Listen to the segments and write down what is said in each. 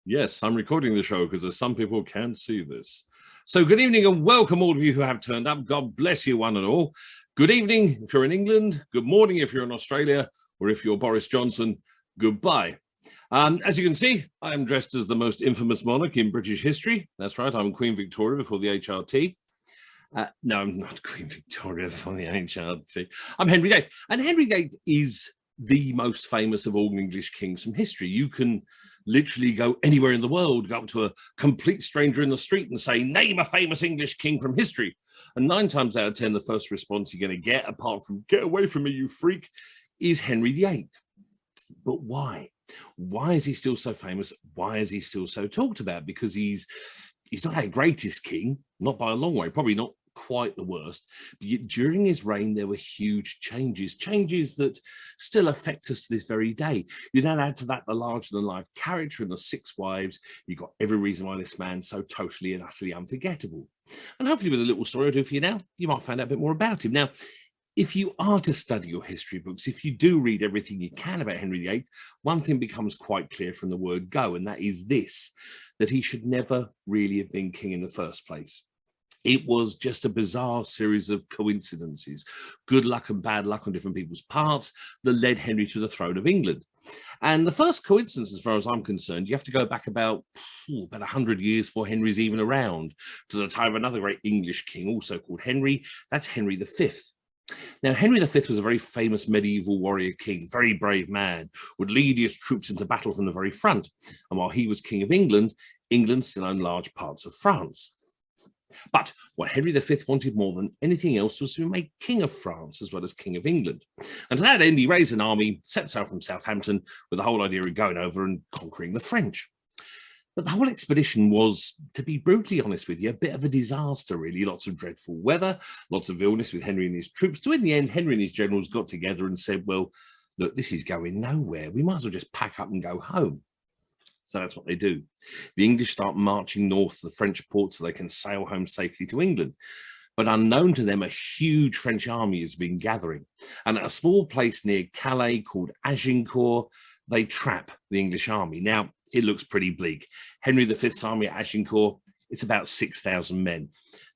Yes, I'm recording the show because there's some people can't see this. So good evening and welcome all of you who have turned up. God bless you one and all. Good evening if you're in England. Good morning if you're in Australia, or if you're Boris Johnson, goodbye. As you can see, I am dressed as the most infamous monarch in British history. That's right, I'm Queen Victoria before the HRT. No, I'm not Queen Victoria before the HRT. I'm Henry VIII. And Henry VIII is the most famous of all English kings from history. You can literally go anywhere in the world, go up to a complete stranger in the street and say, name a famous English king from history. And 9 times out of 10, the first response you're going to get, apart from get away from me, you freak, is Henry VIII. But why? Why is he still so famous? Why is he still so talked about? Because he's not our greatest king, not by a long way, probably not quite the worst, but yet during his reign there were huge changes that still affect us to this very day. You then add to that the larger-than-life character and the 6 wives. You've got every reason why this man's so totally and utterly unforgettable. And hopefully with a little story I'll do for you now, you might find out a bit more about him. Now, if you are to study your history books, if you do read everything you can about Henry VIII, one thing becomes quite clear from the word go, and that is this, that he should never really have been king in the first place. It was just a bizarre series of coincidences, good luck and bad luck on different people's parts, that led Henry to the throne of England. And the first coincidence, as far as I'm concerned, you have to go back about 100 years before Henry's even around, to the time of another great English king, also called Henry. That's Henry V. Now, Henry V was a very famous medieval warrior king, very brave man, would lead his troops into battle from the very front. And while he was king of England, England still owned large parts of France. But what Henry V wanted more than anything else was to be made king of France as well as king of England. And to that end, he raised an army, set sail from Southampton with the whole idea of going over and conquering the French. But the whole expedition was, to be brutally honest with you, a bit of a disaster, really. Lots of dreadful weather, lots of illness with Henry and his troops. So in the end, Henry and his generals got together and said, well, look, this is going nowhere. We might as well just pack up and go home. So that's what they do. The English start marching north to the French port so they can sail home safely to England. But unknown to them, a huge French army has been gathering. And at a small place near Calais called Agincourt, they trap the English army. Now, it looks pretty bleak. Henry V's army at Agincourt, it's about 6,000 men.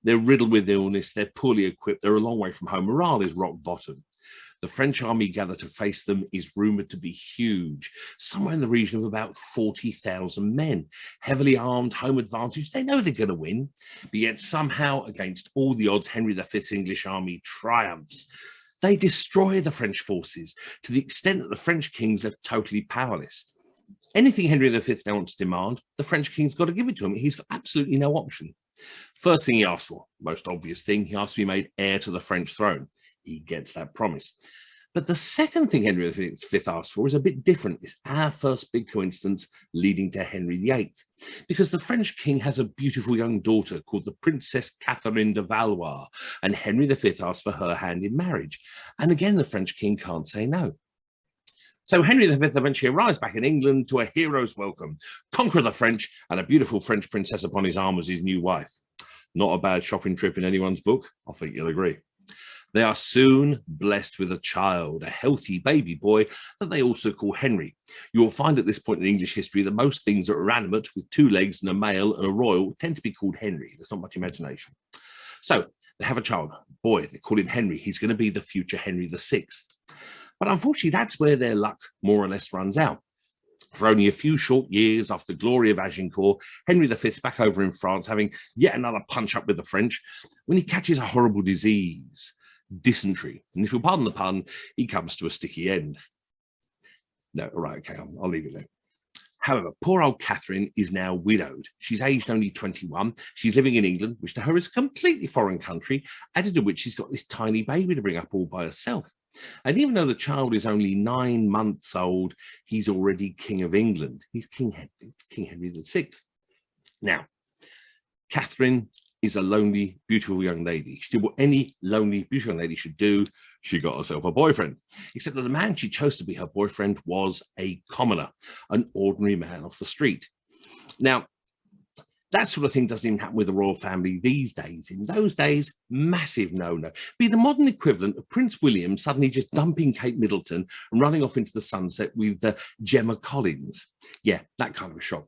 They're riddled with illness, they're poorly equipped, they're a long way from home. Morale is rock bottom. The French army gathered to face them is rumoured to be huge, somewhere in the region of about 40,000 men, heavily armed, home advantage. They know they're going to win, but yet somehow, against all the odds, Henry V's English army triumphs. They destroy the French forces to the extent that the French king's left totally powerless. Anything Henry V now wants to demand, the French king's got to give it to him. He's got absolutely no option. First thing he asks for, most obvious thing, he asks to be made heir to the French throne. He gets that promise. But the second thing Henry V asks for is a bit different. It's our first big coincidence leading to Henry VIII. Because the French king has a beautiful young daughter called the Princess Catherine de Valois, and Henry V asks for her hand in marriage. And again, the French king can't say no. So Henry V eventually arrives back in England to a hero's welcome, conquer the French, and a beautiful French princess upon his arm as his new wife. Not a bad shopping trip in anyone's book, I think you'll agree. They are soon blessed with a child, a healthy baby boy that they also call Henry. You will find at this point in English history that most things that are animate with 2 legs and a male and a royal tend to be called Henry. There's not much imagination. So they have a child, boy, they call him Henry. He's going to be the future Henry VI. But unfortunately, that's where their luck more or less runs out. For only a few short years after the glory of Agincourt, Henry V's back over in France, having yet another punch up with the French, when he catches a horrible disease, dysentery. And if you'll pardon the pun, he comes to a sticky end. No, all right, okay, I'll leave it there. However, poor old Catherine is now widowed. She's aged only 21. She's living in England, which to her is a completely foreign country, added to which she's got this tiny baby to bring up all by herself. And even though the child is only 9 months old, he's already King of England. He's King Henry VI. Now, Catherine is a lonely, beautiful young lady. She did what any lonely, beautiful young lady should do. She got herself a boyfriend, except that the man she chose to be her boyfriend was a commoner, an ordinary man off the street. Now, that sort of thing doesn't even happen with the royal family these days. In those days, massive no-no. Be the modern equivalent of Prince William suddenly just dumping Kate Middleton and running off into the sunset with Gemma Collins. Yeah, that kind of a shock.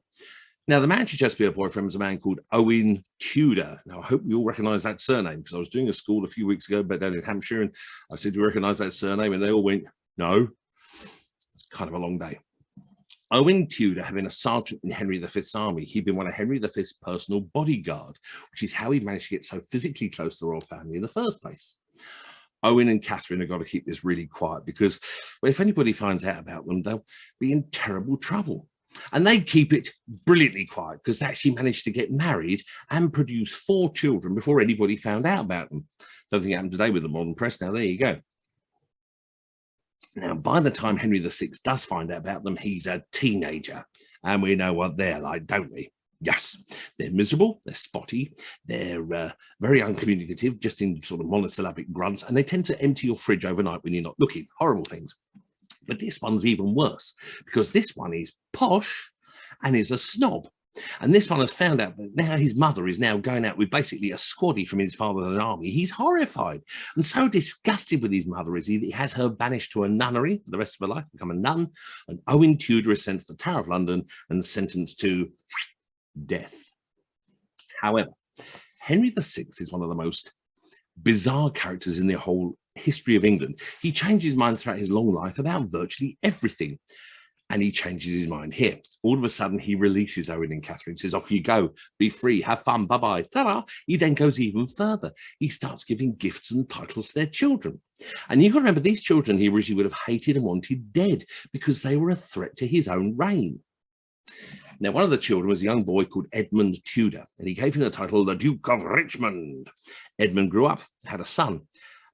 Now, the man she chose to be her boyfriend was a man called Owen Tudor. Now, I hope you all recognise that surname, because I was doing a school a few weeks ago back down in Hampshire, and I said, do you recognise that surname? And they all went, no. It's kind of a long day. Owen Tudor had been a sergeant in Henry V's army. He'd been one of Henry V's personal bodyguard, which is how he managed to get so physically close to the royal family in the first place. Owen and Catherine have got to keep this really quiet, because if anybody finds out about them, they'll be in terrible trouble. And they keep it brilliantly quiet, because they actually managed to get married and produce 4 children before anybody found out about them. Don't think it happened today with the modern press. Now, there you go. Now, by the time Henry VI does find out about them, he's a teenager. And we know what they're like, don't we? Yes, they're miserable, they're spotty, they're very uncommunicative, just in sort of monosyllabic grunts, and they tend to empty your fridge overnight when you're not looking. Horrible things. But this one's even worse, because this one is posh and is a snob. And this one has found out that now his mother is now going out with basically a squaddy from his father's army. He's horrified and so disgusted with his mother is he that he has her banished to a nunnery for the rest of her life, become a nun. And Owen Tudor is sent to the Tower of London and sentenced to death. However, Henry VI is one of the most bizarre characters in the whole history of England. He changes his mind throughout his long life about virtually everything. And he changes his mind here. All of a sudden, he releases Owen and Catherine, says, off you go, be free, have fun, bye-bye, ta-da. He then goes even further. He starts giving gifts and titles to their children. And you've got to remember, these children he originally would have hated and wanted dead, because they were a threat to his own reign. Now, one of the children was a young boy called Edmund Tudor, and he gave him the title, the Duke of Richmond. Edmund grew up, had a son.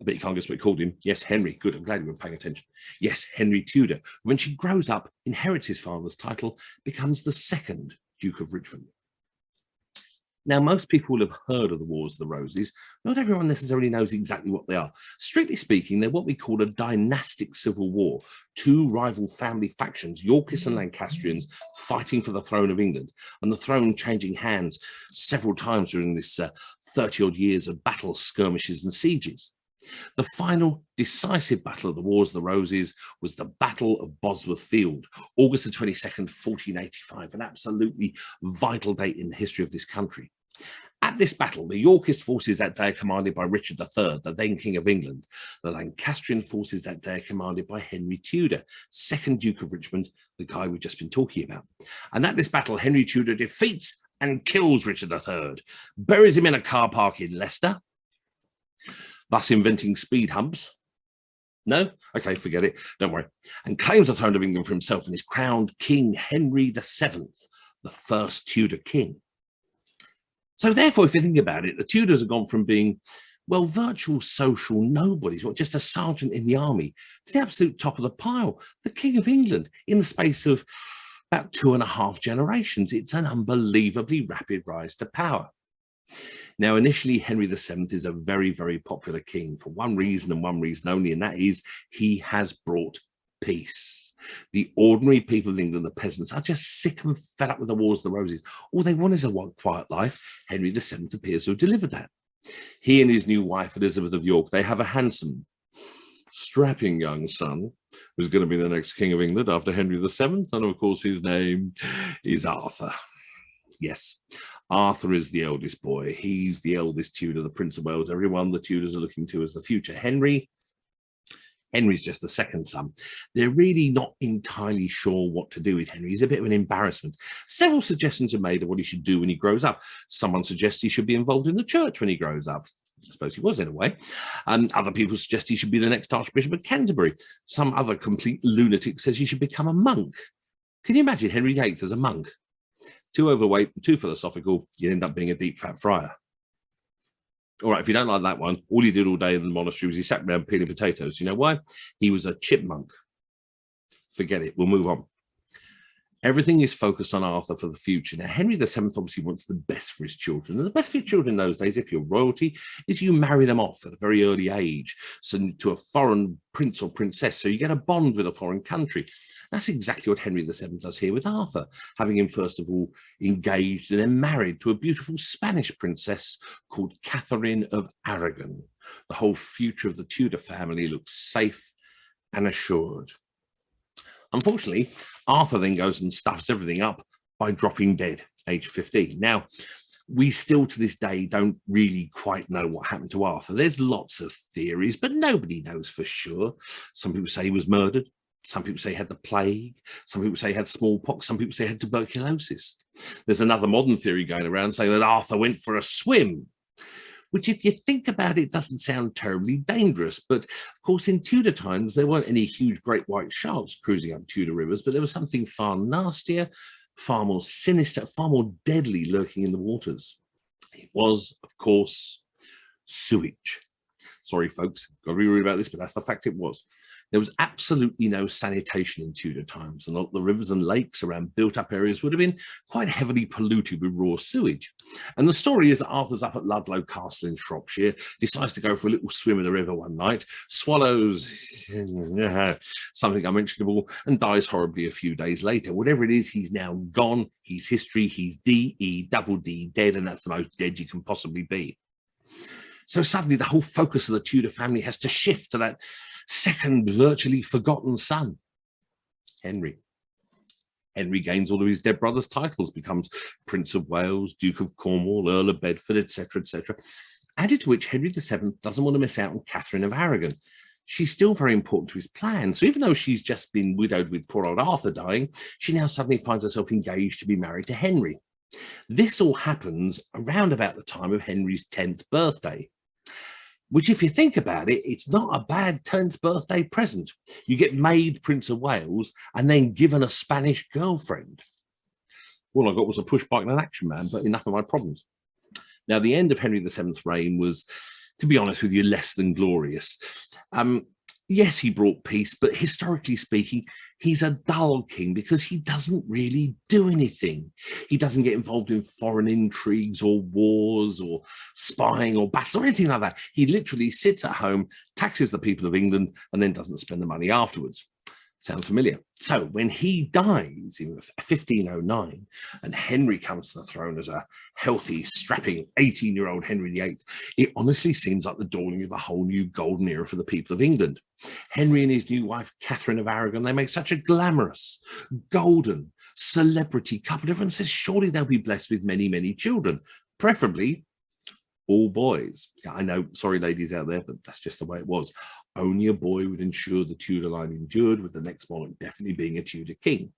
I bet you can't guess what he called him. Yes, Henry. Good, I'm glad you were paying attention. Yes, Henry Tudor. When she grows up, inherits his father's title, becomes the 2nd Duke of Richmond. Now, most people will have heard of the Wars of the Roses. Not everyone necessarily knows exactly what they are. Strictly speaking, they're what we call a dynastic civil war. 2 rival family factions, Yorkists and Lancastrians, fighting for the throne of England, and the throne changing hands several times during this 30-odd years of battles, skirmishes and sieges. The final decisive battle of the Wars of the Roses was the Battle of Bosworth Field, August the 22nd, 1485, an absolutely vital date in the history of this country. At this battle, the Yorkist forces that day are commanded by Richard III, the then King of England. The Lancastrian forces that day are commanded by Henry Tudor, 2nd Duke of Richmond, the guy we've just been talking about. And at this battle, Henry Tudor defeats and kills Richard III, buries him in a car park in Leicester, thus inventing speed humps. No? Okay, forget it. Don't worry. And claims the throne of England for himself and is crowned King Henry VII, the 1st Tudor king. So therefore, if you think about it, the Tudors have gone from being, well, virtual social nobodies, just a sergeant in the army, to the absolute top of the pile, the King of England, in the space of about 2.5 generations. It's an unbelievably rapid rise to power. Now, initially, Henry VII is a very, very popular king for one reason and one reason only, and that is he has brought peace. The ordinary people of England, the peasants, are just sick and fed up with the Wars of the Roses. All they want is a quiet life. Henry VII appears to have delivered that. He and his new wife, Elizabeth of York, they have a handsome, strapping young son who's going to be the next King of England after Henry VII. And of course, his name is Arthur. Yes, Arthur is the eldest boy. He's the eldest Tudor, the Prince of Wales. Everyone the Tudors are looking to as the future Henry's just the 2nd son. They're really not entirely sure what to do with Henry. He's a bit of an embarrassment. Several suggestions are made of what he should do when he grows up. Someone suggests he should be involved in the church when he grows up. I suppose he was in a way. Other people suggest he should be the next Archbishop of Canterbury. Some other complete lunatic says he should become a monk. Can you imagine Henry VIII as a monk? Too overweight, too philosophical, you end up being a deep fat friar. All right, if you don't like that one, all he did all day in the monastery was he sat around peeling potatoes. You know why? He was a chipmunk. Forget it, we'll move on. Everything is focused on Arthur for the future. Now, Henry VII obviously wants the best for his children. And the best for your children in those days, if you're royalty, is you marry them off at a very early age to a foreign prince or princess. So you get a bond with a foreign country. That's exactly what Henry VII does here with Arthur, having him first of all engaged and then married to a beautiful Spanish princess called Catherine of Aragon. The whole future of the Tudor family looks safe and assured. Unfortunately, Arthur then goes and stuffs everything up by dropping dead. age 15. Now, we still to this day don't really quite know what happened to Arthur. There's lots of theories, but nobody knows for sure. Some people say he was murdered. Some people say he had the plague. Some people say he had smallpox. Some people say he had tuberculosis. There's another modern theory going around saying that Arthur went for a swim, which, if you think about it, doesn't sound terribly dangerous. But of course, in Tudor times, there weren't any huge great white sharks cruising up Tudor rivers, but there was something far nastier, far more sinister, far more deadly lurking in the waters. It was, of course, sewage. Sorry, folks, got to be worried about this, but that's the fact it was. There was absolutely no sanitation in Tudor times, and the rivers and lakes around built-up areas would have been quite heavily polluted with raw sewage. And the story is that Arthur's up at Ludlow Castle in Shropshire, decides to go for a little swim in the river one night, swallows something unmentionable, and dies horribly a few days later. Whatever it is, he's now gone. He's history. He's D-E-double-D, dead, and that's the most dead you can possibly be. So suddenly the whole focus of the Tudor family has to shift to that second virtually forgotten son, Henry. Henry gains all of his dead brother's titles, becomes Prince of Wales, Duke of Cornwall, Earl of Bedford, etc., etc. Added to which, Henry VII doesn't want to miss out on Catherine of Aragon. She's still very important to his plan. So even though she's just been widowed with poor old Arthur dying, she now suddenly finds herself engaged to be married to Henry. This all happens around about the time of Henry's 10th birthday, which, if you think about it, it's not a bad 10th birthday present. You get made Prince of Wales and then given a Spanish girlfriend. All I got was a push bike and an action man, but enough of my problems. Now, the end of Henry VII's reign was, to be honest with you, less than glorious. Yes, he brought peace, but historically speaking, he's a dull king because he doesn't really do anything. He doesn't get involved in foreign intrigues or wars or spying or battles or anything like that. He literally sits at home, taxes the people of England, and then doesn't spend the money afterwards. Sounds familiar. So when he dies in 1509 and Henry comes to the throne as a healthy, strapping 18-year-old Henry VIII, it honestly seems like the dawning of a whole new golden era for the people of England. Henry and his new wife, Catherine of Aragon, they make such a glamorous, golden, celebrity couple. Everyone says surely they'll be blessed with many, many children, preferably all boys. Yeah, I know, sorry ladies out there, but that's just the way it was. Only a boy would ensure the Tudor line endured, with the next monarch definitely being a Tudor king.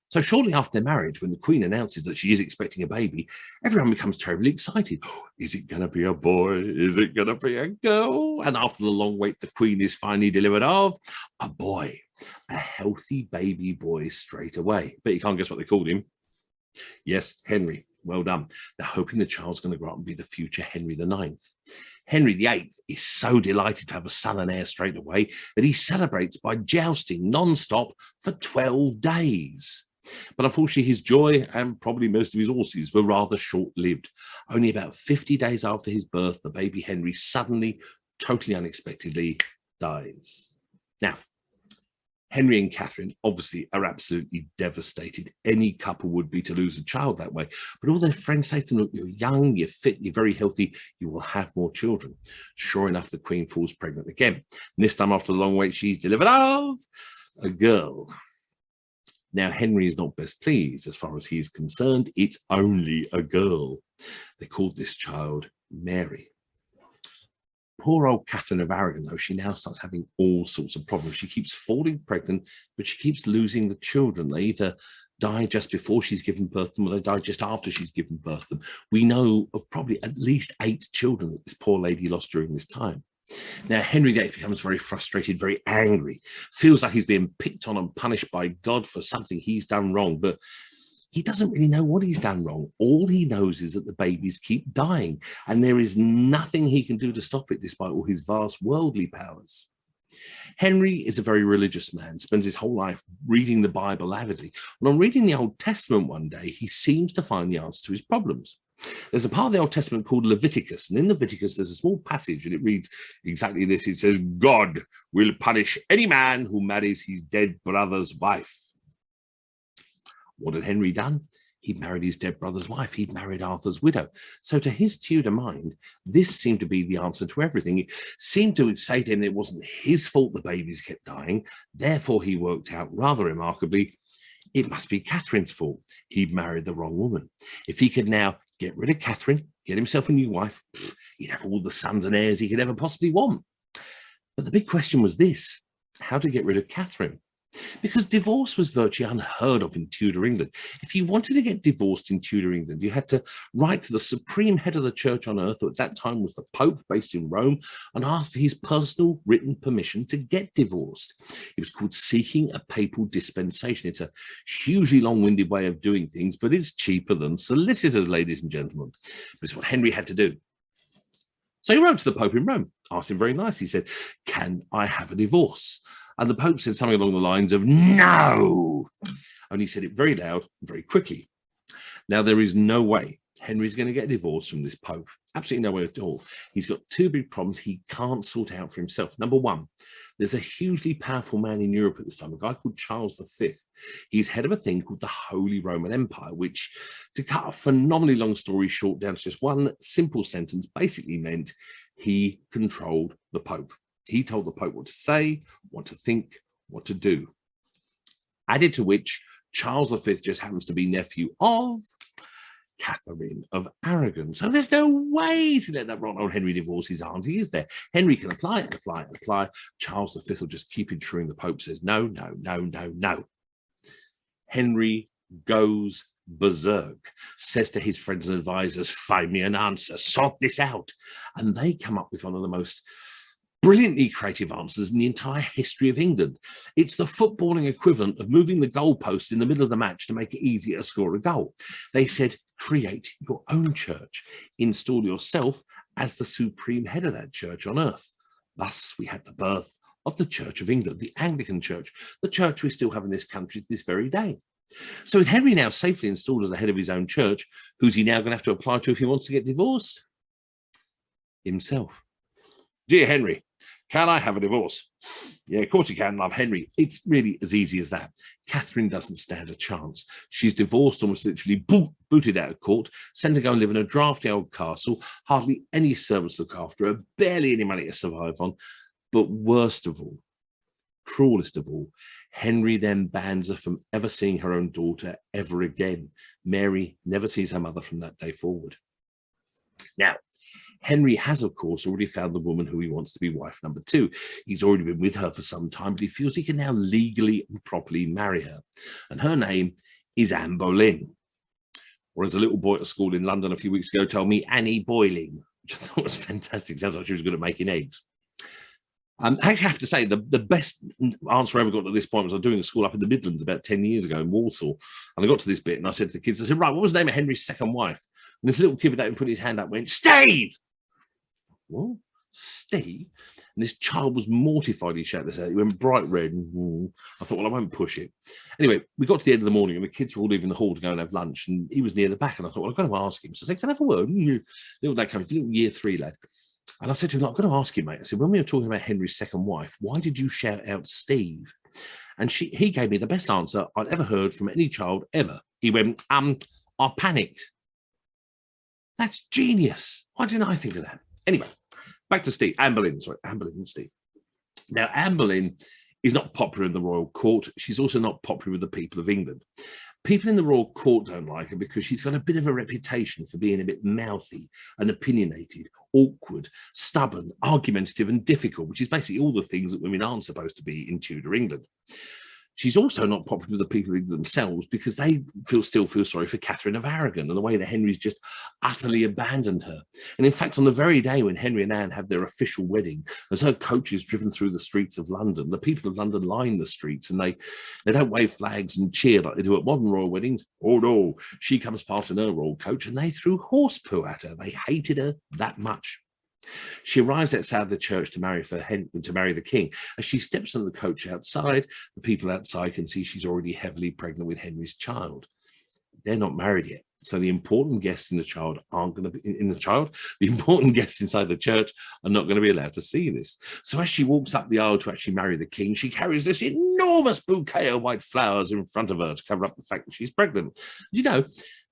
So shortly after their marriage, when the Queen announces that she is expecting a baby, everyone becomes terribly excited. Oh, is it going to be a boy? Is it going to be a girl? And after the long wait, the Queen is finally delivered of a boy, a healthy baby boy straight away. But you can't guess what they called him. Yes, Henry. Well done. They're hoping the child's going to grow up and be the future Henry IX. Henry VIII is so delighted to have a son and heir straight away that he celebrates by jousting non-stop for 12 days. But unfortunately, his joy and probably most of his horses were rather short-lived. Only about 50 days after his birth, the baby Henry suddenly, totally unexpectedly, dies. Now, Henry and Catherine obviously are absolutely devastated. Any couple would be to lose a child that way. But all their friends say to them, look, you're young, you're fit, you're very healthy, you will have more children. Sure enough, the Queen falls pregnant again. And this time, after the long wait, she's delivered of a girl. Now, Henry is not best pleased. As far as he is concerned, it's only a girl. They called this child Mary. Poor old Catherine of Aragon, though, she now starts having all sorts of problems. She keeps falling pregnant, but she keeps losing the children. They either die just before she's given birth to them, or they die just after she's given birth to them. We know of probably at least 8 children that this poor lady lost during this time. Now, Henry VIII becomes very frustrated, very angry, feels like he's being picked on and punished by God for something he's done wrong, but he doesn't really know what he's done wrong. All he knows is that the babies keep dying, and there is nothing he can do to stop it, despite all his vast worldly powers. Henry is a very religious man, spends his whole life reading the Bible avidly. And on reading the Old Testament one day, he seems to find the answer to his problems. There's a part of the Old Testament called Leviticus, and in Leviticus there's a small passage, and it reads exactly this. It says, God will punish any man who marries his dead brother's wife. What had Henry done? He'd married his dead brother's wife. He'd married Arthur's widow. So to his Tudor mind, this seemed to be the answer to everything. It seemed to say to him it wasn't his fault the babies kept dying. Therefore, he worked out rather remarkably, it must be Catherine's fault. He'd married the wrong woman. If he could now get rid of Catherine, get himself a new wife, he'd have all the sons and heirs he could ever possibly want. But the big question was this: how to get rid of Catherine? Because divorce was virtually unheard of in Tudor England. If you wanted to get divorced in Tudor England, you had to write to the supreme head of the church on earth, who at that time was the Pope based in Rome, and ask for his personal written permission to get divorced. It was called seeking a papal dispensation. It's a hugely long-winded way of doing things, but it's cheaper than solicitors, ladies and gentlemen. But it's what Henry had to do. So he wrote to the Pope in Rome, asked him very nicely. He said, "Can I have a divorce?" And the Pope said something along the lines of, "No." And he said it very loud, very quickly. Now, there is no way Henry's going to get a divorce from this Pope. Absolutely no way at all. He's got two big problems he can't sort out for himself. Number one, there's a hugely powerful man in Europe at this time, a guy called Charles V. He's head of a thing called the Holy Roman Empire, which, to cut a phenomenally long story short down to just one simple sentence, basically meant he controlled the Pope. He told the Pope what to say, what to think, what to do. Added to which, Charles V just happens to be nephew of Catherine of Aragon. So there's no way to let that rotten old Henry divorce his auntie, is there? Henry can apply and apply and apply. Charles V will just keep ensuring the Pope says no, no, no, no, no. Henry goes berserk, says to his friends and advisors, "Find me an answer, sort this out." And they come up with one of the most brilliantly creative answers in the entire history of England. It's the footballing equivalent of moving the goalpost in the middle of the match to make it easier to score a goal. They said, create your own church, install yourself as the supreme head of that church on earth. Thus, we had the birth of the Church of England, the Anglican Church, the church we still have in this country to this very day. So with Henry now safely installed as the head of his own church, who's he now going to have to apply to if he wants to get divorced? Himself. "Dear Henry, can I have a divorce?" "Yeah, of course you can, love Henry." It's really as easy as that. Catherine doesn't stand a chance. She's divorced, almost literally booted out of court, sent to go and live in a drafty old castle, hardly any servants look after her, barely any money to survive on. But worst of all, cruelest of all, Henry then bans her from ever seeing her own daughter ever again. Mary never sees her mother from that day forward. Now, Henry has, of course, already found the woman who he wants to be wife number two. He's already been with her for some time, but he feels he can now legally and properly marry her. And her name is Anne Boleyn. Or as a little boy at school in London a few weeks ago told me, Annie Boiling, which I thought was fantastic. Sounds like she was good at making eggs. I have to say, the best answer I ever got at this point was I was doing a school up in the Midlands about 10 years ago in Walsall. And I got to this bit and I said to the kids, I said, "Right, what was the name of Henry's second wife?" And this little kid with that put his hand up and went, "Steve!" "What? Steve?" And this child was mortified. He shouted this out. He went bright red. I thought, well, I won't push it. Anyway, we got to the end of the morning and the kids were all leaving the hall to go and have lunch. And he was near the back. And I thought, well, I've got to ask him. So I said, "Can I have a word?" Little dad came, little year 3 lad. And I said to him, "I've got to ask you, mate." I said, "When we were talking about Henry's second wife, why did you shout out Steve?" And he gave me the best answer I'd ever heard from any child ever. He went, I panicked." That's genius. Why didn't I think of that? Anyway, back to Steve. Anne Boleyn, sorry, Anne Boleyn and Steve. Now, Anne Boleyn is not popular in the royal court. She's also not popular with the people of England. People in the royal court don't like her because she's got a bit of a reputation for being a bit mouthy and opinionated, awkward, stubborn, argumentative and difficult, which is basically all the things that women aren't supposed to be in Tudor England. She's also not popular with the people themselves because they still feel sorry for Catherine of Aragon and the way that Henry's just utterly abandoned her. And in fact, on the very day when Henry and Anne have their official wedding, as her coach is driven through the streets of London, the people of London line the streets and they don't wave flags and cheer like they do at modern royal weddings. Oh no, she comes past in her royal coach and they threw horse poo at her. They hated her that much. She arrives outside the church to marry the king. As she steps on the coach outside, the people outside can see she's already heavily pregnant with Henry's child. They're not married yet, so the important guests in the child aren't going to be the important guests inside the church are not going to be allowed to see this. So as she walks up the aisle to actually marry the king, she carries this enormous bouquet of white flowers in front of her to cover up the fact that she's pregnant. You know,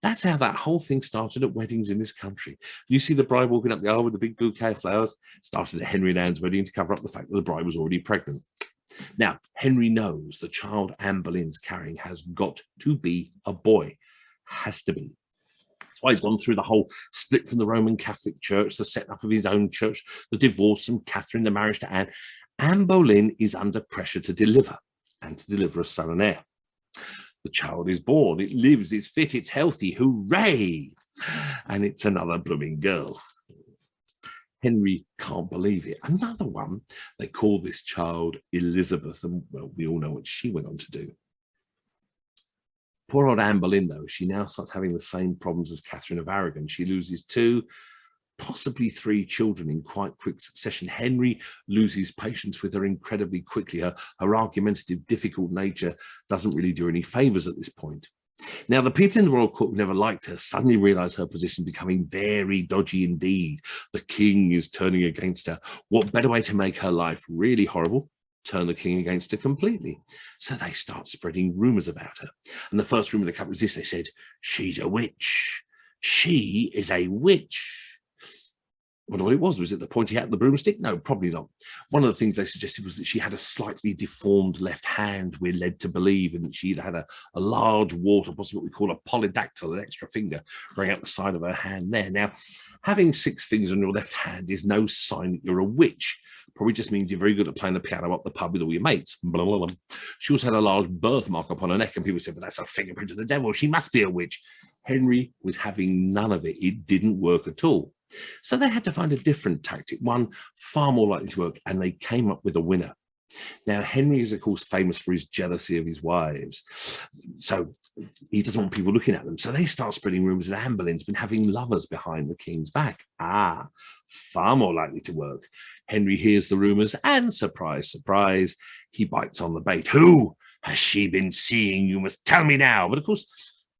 that's how that whole thing started at weddings in this country. You see the bride walking up the aisle with the big bouquet of flowers. Started at Henry and Anne's wedding to cover up the fact that the bride was already pregnant. Now, Henry knows the child Anne Boleyn's carrying has got to be a boy. Has to be. That's why he's gone through the whole split from the Roman Catholic Church, the setting up of his own church, the divorce from Catherine, the marriage to Anne. Anne Boleyn is under pressure to deliver, and to deliver a son and heir. The child is born, it lives, it's fit, it's healthy, hooray! And it's another blooming girl. Henry can't believe it. Another one, they call this child Elizabeth, and well, we all know what she went on to do. Poor old Anne Boleyn, though, she now starts having the same problems as Catherine of Aragon. She loses 2, possibly 3 children in quite quick succession. Henry loses patience with her incredibly quickly. Her argumentative, difficult nature doesn't really do any favours at this point. Now, the people in the royal court who never liked her suddenly realise her position becoming very dodgy indeed. The king is turning against her. What better way to make her life really horrible? Turn the king against her completely. So they start spreading rumours about her. And the first rumour that came was this. They said, she's a witch. She is a witch. I wonder what it was. Was it the pointy hat and the broomstick? No, probably not. One of the things they suggested was that she had a slightly deformed left hand, we're led to believe, and that she had a large wart, or possibly what we call a polydactyl, an extra finger, running out the side of her hand there. Now, having 6 fingers on your left hand is no sign that you're a witch. Probably just means you're very good at playing the piano up the pub with all your mates. Blah, blah, blah. She also had a large birthmark upon her neck, and people said, but that's a fingerprint of the devil. She must be a witch. Henry was having none of it. It didn't work at all. So they had to find a different tactic, one far more likely to work, and they came up with a winner. Now, Henry is, of course, famous for his jealousy of his wives, so he doesn't want people looking at them. So they start spreading rumours that Anne Boleyn's been having lovers behind the king's back. Far more likely to work. Henry hears the rumours, and surprise, surprise, he bites on the bait. Who has she been seeing? You must tell me now. But of course,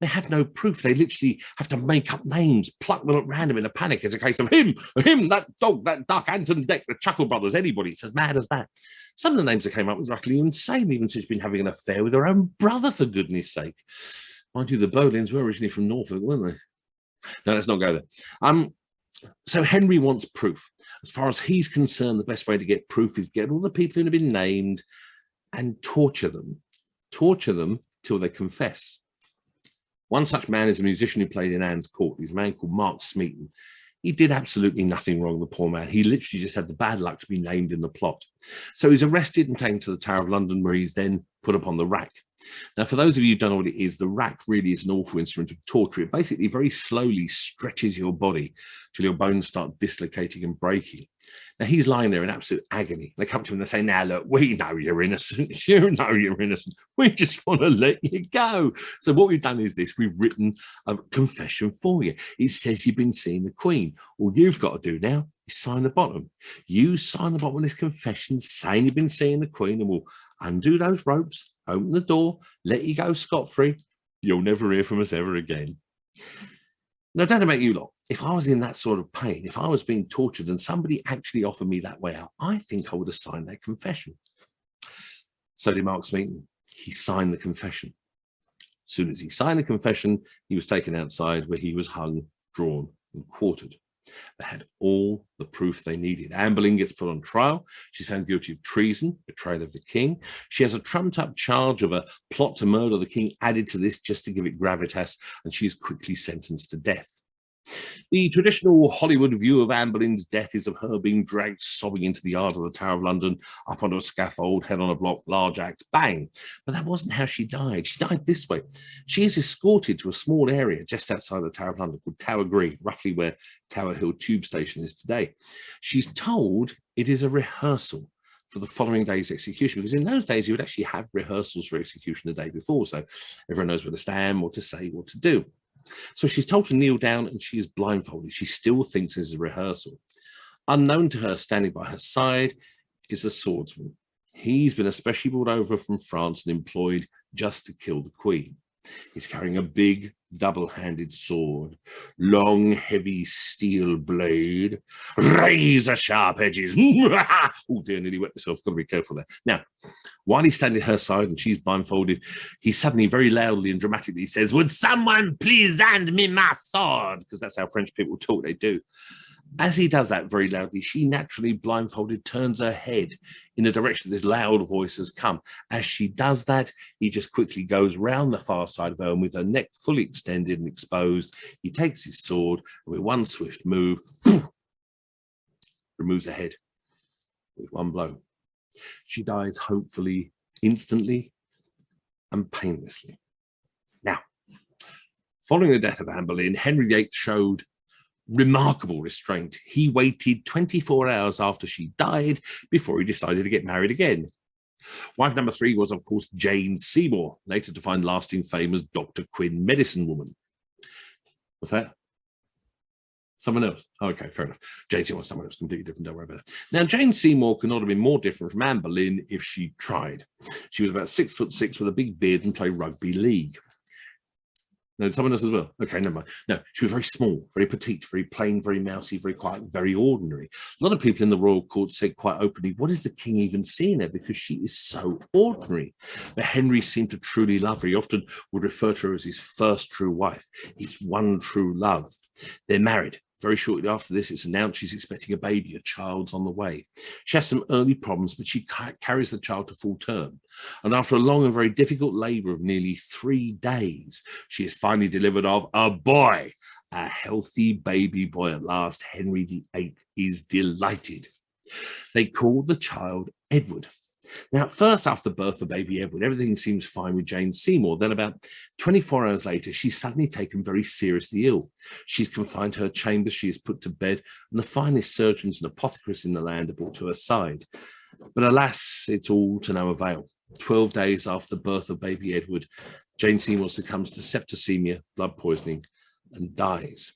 they have no proof. They literally have to make up names, pluck them at random in a panic. It's a case of him, that dog, that duck, Anton Deck, the Chuckle Brothers, anybody. It's as mad as that. Some of the names that came up was utterly insane, even since she's been having an affair with her own brother, for goodness sake. Mind you, the Boleyns were originally from Norfolk, weren't they? No, let's not go there. So Henry wants proof. As far as he's concerned, the best way to get proof is get all the people who have been named and torture them. Torture them till they confess. One such man is a musician who played in Anne's court. He's a man called Mark Smeaton. He did absolutely nothing wrong, the poor man. He literally just had the bad luck to be named in the plot. So he's arrested and taken to the Tower of London, where he's then put up on the rack. Now, for those of you who don't know what it is, the rack really is an awful instrument of torture. It basically very slowly stretches your body till your bones start dislocating and breaking. Now, he's lying there in absolute agony. They come to him and they say, now, look, we know you're innocent. You know you're innocent. We just want to let you go. So what we've done is this. We've written a confession for you. It says you've been seeing the Queen. All you've got to do now is sign the bottom. You sign the bottom of this confession saying you've been seeing the Queen, and we'll undo those ropes, open the door, let you go scot-free. You'll never hear from us ever again. Now, don't make you lot. If I was in that sort of pain, if I was being tortured and somebody actually offered me that way out, I think I would have signed that confession. So did Mark Smeaton. He signed the confession. As soon as he signed the confession, he was taken outside, where he was hung, drawn, and quartered. They had all the proof they needed. Anne Boleyn gets put on trial. She's found guilty of treason, betrayal of the king. She has a trumped-up charge of a plot to murder the king added to this just to give it gravitas, and she's quickly sentenced to death. The traditional Hollywood view of Anne Boleyn's death is of her being dragged sobbing into the yard of the Tower of London, up onto a scaffold, head on a block, large axe, bang. But that wasn't how she died. She died this way. She is escorted to a small area just outside the Tower of London called Tower Green, roughly where Tower Hill Tube Station is today. She's told it is a rehearsal for the following day's execution, because in those days you would actually have rehearsals for execution the day before, so everyone knows where to stand, what to say, what to do. So she's told to kneel down, and she is blindfolded. She still thinks this is a rehearsal. Unknown to her, standing by her side, is a swordsman. He's been especially brought over from France and employed just to kill the Queen. He's carrying a big double-handed sword, long, heavy steel blade, razor-sharp edges. Oh dear, nearly wet myself. Got to be careful there. Now, while he's standing at her side and she's blindfolded, he suddenly, very loudly and dramatically says, "Would someone please hand me my sword?" Because that's how French people talk, they do. As he does that very loudly, she naturally, blindfolded, turns her head in the direction this loud voice has come. As she does that, he just quickly goes round the far side of her, and with her neck fully extended and exposed, he takes his sword and with one swift move, removes her head with one blow. She dies hopefully instantly and painlessly. Now, following the death of Anne Boleyn, Henry VIII showed remarkable restraint. He waited 24 hours after she died before he decided to get married again. Wife number 3 was, of course, Jane Seymour, later to find lasting fame as Dr. Quinn, medicine woman. What's that? Someone else? Okay, fair enough. Jane Seymour, someone else completely different, don't worry about that. Now, Jane Seymour could not have been more different from Anne Boleyn if she tried. She was about 6'6" with a big beard and played rugby league. No, someone else as well. Okay, never mind. No, she was very small, very petite, very plain, very mousy, very quiet, very ordinary. A lot of people in the royal court said quite openly, what is the king even seeing her? Because she is so ordinary. But Henry seemed to truly love her. He often would refer to her as his first true wife, his one true love. They're married. Very shortly after this, it's announced she's expecting a baby, a child's on the way. She has some early problems, but she carries the child to full term. And after a long and very difficult labour of nearly 3 days, she is finally delivered of a boy, a healthy baby boy at last. Henry VIII is delighted. They call the child Edward. Now, at first, after the birth of baby Edward, everything seems fine with Jane Seymour. Then about 24 hours later, she's suddenly taken very seriously ill. She's confined to her chamber, she is put to bed, and the finest surgeons and apothecaries in the land are brought to her side. But alas, it's all to no avail. 12 days after the birth of baby Edward, Jane Seymour succumbs to septicemia, blood poisoning, and dies.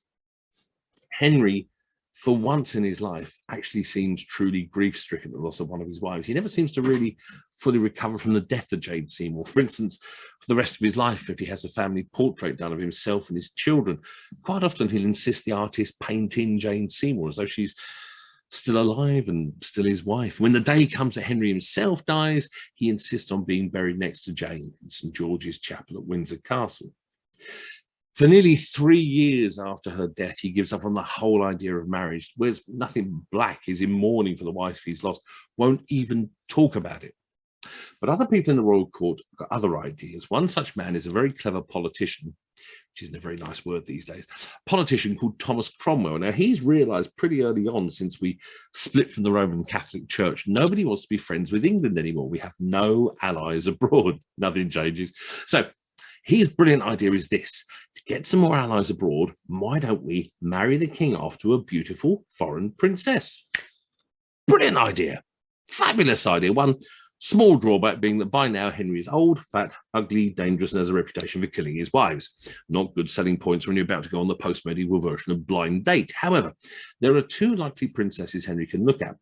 Henry, for once in his life, actually seems truly grief-stricken at the loss of one of his wives. He never seems to really fully recover from the death of Jane Seymour. For instance, for the rest of his life, if he has a family portrait done of himself and his children, quite often he'll insist the artist paint in Jane Seymour as though she's still alive and still his wife. When the day comes that Henry himself dies, he insists on being buried next to Jane in St. George's Chapel at Windsor Castle. For nearly 3 years after her death, he gives up on the whole idea of marriage, wears nothing black, is in mourning for the wife he's lost, won't even talk about it. But other people in the royal court have got other ideas. One such man is a very clever politician, which isn't a very nice word these days, a politician called Thomas Cromwell. Now, he's realised pretty early on, since we split from the Roman Catholic Church, nobody wants to be friends with England anymore. We have no allies abroad. Nothing changes. So his brilliant idea is this: to get some more allies abroad, why don't we marry the king off to a beautiful foreign princess? Brilliant idea. Fabulous idea. One small drawback being that by now Henry is old, fat, ugly, dangerous, and has a reputation for killing his wives. Not good selling points when you're about to go on the post-medieval version of Blind Date. However, there are 2 likely princesses Henry can look at.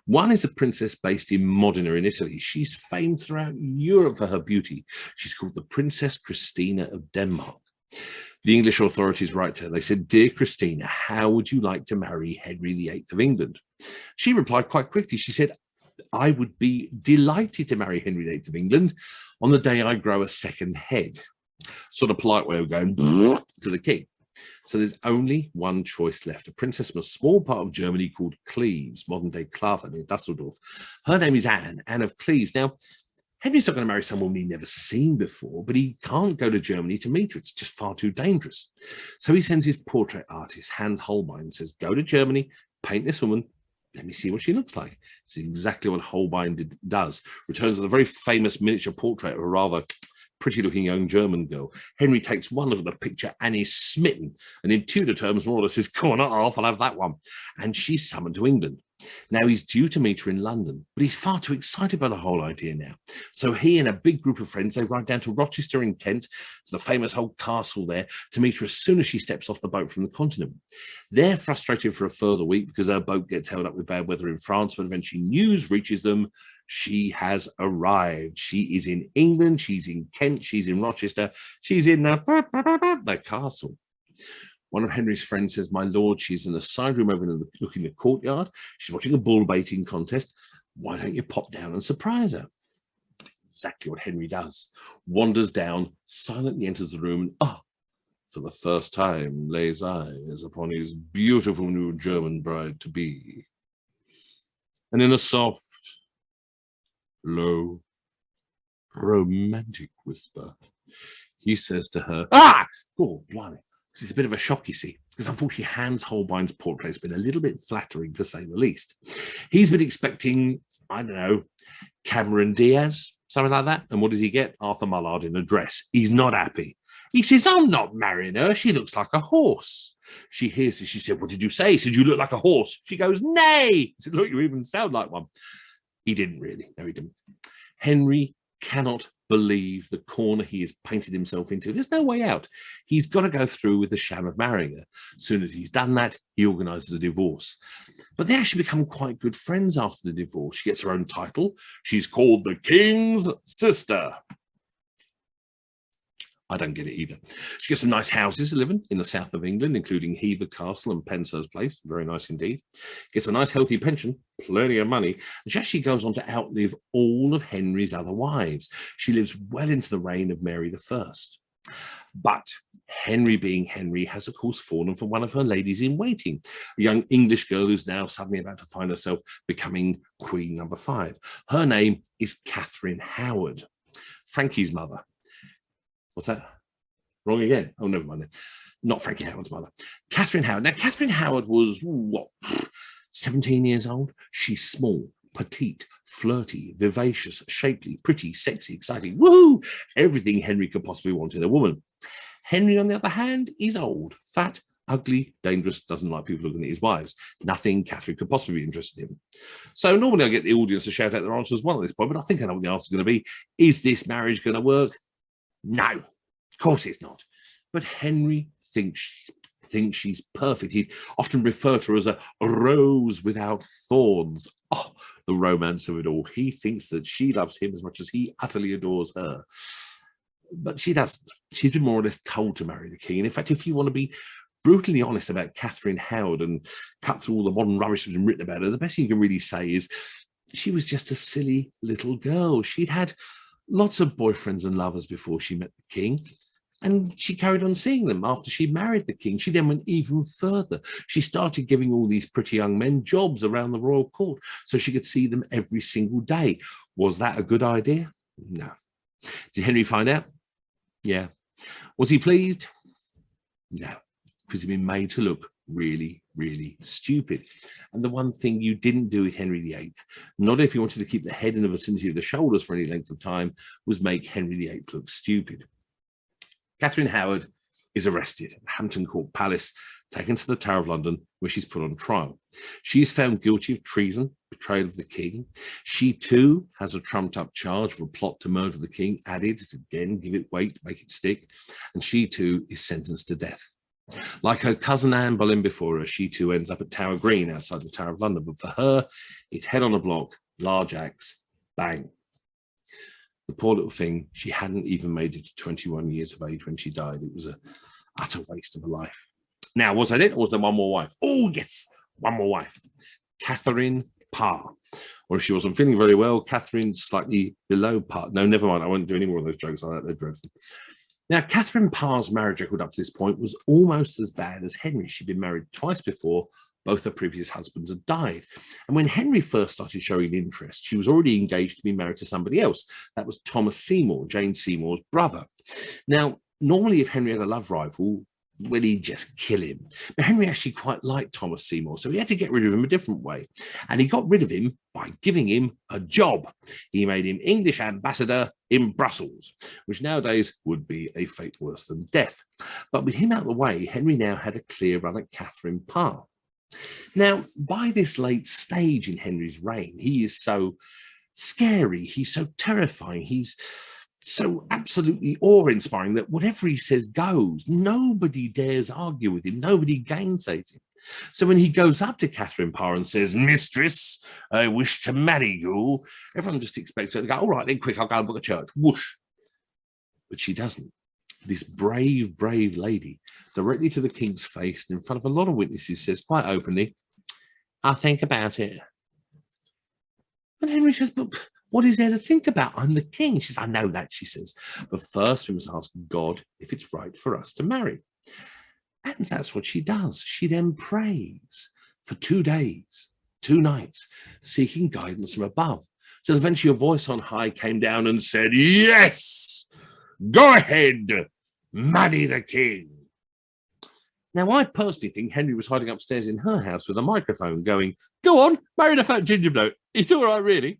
One is a princess based in Modena in Italy. She's famed throughout Europe for her beauty. She's called the Princess Christina of Denmark. The English authorities write to her. They said, "Dear Christina, how would you like to marry Henry VIII of England?" She replied quite quickly. She said, "I would be delighted to marry Henry VIII of England on the day I grow a second head." Sort of polite way of going to the king. So there's only one choice left. A princess from a small part of Germany called Cleves, modern-day Clather near Dusseldorf. Her name is Anne of Cleves. Now, Henry's not going to marry someone he's never seen before, but he can't go to Germany to meet her. It's just far too dangerous. So he sends his portrait artist, Hans Holbein, and says, "Go to Germany, paint this woman. Let me see what she looks like." It's exactly what Holbein does. Returns with a very famous miniature portrait of a rather pretty-looking young German girl. Henry takes one look at the picture and is smitten, and in Tudor terms, more or less says, "Go on, I'll have that one." And she's summoned to England. Now, he's due to meet her in London, but he's far too excited by the whole idea now. So he and a big group of friends, they ride down to Rochester in Kent, to the famous old castle there, to meet her as soon as she steps off the boat from the continent. They're frustrated for a further week because her boat gets held up with bad weather in France, but eventually news reaches them. She has arrived. She is in England. She's in Kent. She's in Rochester. She's in the castle. One of Henry's friends says, "My lord, she's in the side room overlooking the courtyard. She's watching a bull baiting contest. Why don't you pop down and surprise her?" Exactly what Henry does. Wanders down, silently enters the room, and for the first time, lays eyes upon his beautiful new German bride-to-be. And in a soft, low, romantic whisper, he says to her, oh, blimey, it's a bit of a shock, you see, because unfortunately Hans Holbein's portrait has been a little bit flattering, to say the least. He's been expecting, I don't know, Cameron Diaz, something like that. And what does he get? Arthur Mullard in a dress. He's not happy. He says, I'm not marrying her. She looks like a horse. She hears this. She said, what did you say? He said, you look like a horse. She goes, nay. He said, look, you even sound like one. He didn't really. No, he didn't. Henry cannot believe the corner he has painted himself into. There's no way out. He's got to go through with the sham of marrying her. As soon as he's done that, he organises a divorce. But they actually become quite good friends after the divorce. She gets her own title. She's called the King's Sister. I don't get it either. She gets some nice houses to live in the south of England, including Hever Castle and Penshurst Place. Very nice indeed. Gets a nice healthy pension, plenty of money. And she actually goes on to outlive all of Henry's other wives. She lives well into the reign of Mary I. But Henry, being Henry, has of course fallen for one of her ladies-in-waiting, a young English girl who's now suddenly about to find herself becoming Queen number 5. Her name is Catherine Howard, Frankie's mother. What's that? Wrong again. Oh, never mind. Not Frankie Howard's mother. Catherine Howard. Now, Catherine Howard was, what, 17 years old? She's small, petite, flirty, vivacious, shapely, pretty, sexy, exciting. Woohoo! Everything Henry could possibly want in a woman. Henry, on the other hand, is old, fat, ugly, dangerous, doesn't like people looking at his wives. Nothing Catherine could possibly be interested in. So normally I get the audience to shout out their answers one at this point, but I think I know what the answer is going to be. Is this marriage going to work? No, of course it's not. But Henry thinks she's perfect. He'd often refer to her as a rose without thorns. Oh, the romance of it all. He thinks that she loves him as much as he utterly adores her. But she doesn't. She's been more or less told to marry the king. And in fact, if you want to be brutally honest about Catherine Howard and cut through all the modern rubbish that's been written about her, the best thing you can really say is she was just a silly little girl. She'd had lots of boyfriends and lovers before she met the king, and she carried on seeing them after she married the king. She then went even further. She started giving all these pretty young men jobs around the royal court so she could see them every single day. Was that a good idea? No. Did Henry find out? Yeah. Was he pleased? No, because he'd been made to look really, really stupid. And the one thing you didn't do with Henry VIII, not if you wanted to keep the head in the vicinity of the shoulders for any length of time, was make Henry VIII look stupid. Catherine Howard is arrested at Hampton Court Palace, taken to the Tower of London, where she's put on trial. She is found guilty of treason, betrayal of the king. She too has a trumped-up charge of a plot to murder the king added to, again, give it weight, make it stick. And she too is sentenced to death. Like her cousin Anne Boleyn before her, she too ends up at Tower Green outside the Tower of London. But for her, it's head on a block, large axe, bang. The poor little thing, she hadn't even made it to 21 years of age when she died. It was an utter waste of a life. Now, was that it, or was there one more wife? Oh, yes, one more wife. Catherine Parr. Or if she wasn't feeling very well, Catherine slightly below Parr. No, never mind. I won't do any more of those jokes like that. They're dreadful. Now, Catherine Parr's marriage record up to this point was almost as bad as Henry. She'd been married twice before. Both her previous husbands had died. And when Henry first started showing interest, she was already engaged to be married to somebody else. That was Thomas Seymour, Jane Seymour's brother. Now, normally if Henry had a love rival, well, he'd just kill him. But Henry actually quite liked Thomas Seymour, so he had to get rid of him a different way. And he got rid of him by giving him a job. He made him English ambassador in Brussels, which nowadays would be a fate worse than death. But with him out of the way, Henry now had a clear run at Catherine Parr. Now, by this late stage in Henry's reign, he is so scary, he's so terrifying, he's so absolutely awe-inspiring that whatever he says goes. Nobody dares argue with him. Nobody gainsays him. So when he goes up to Catherine Parr and says, "Mistress, I wish to marry you," everyone just expects her to go, "All right, then quick, I'll go and book a church." Whoosh. But she doesn't. This brave, brave lady, directly to the king's face and in front of a lot of witnesses, says quite openly, "I'll think about it." And Henry says, "But what is there to think about? I'm the king." She says, "I know that," she says. "But first we must ask God if it's right for us to marry." And that's what she does. She then prays for 2 days, 2 nights, seeking guidance from above. So eventually a voice on high came down and said, yes, go ahead, marry the king. Now, I personally think Henry was hiding upstairs in her house with a microphone going, go on, marry the fat ginger bloke. It's all right, really.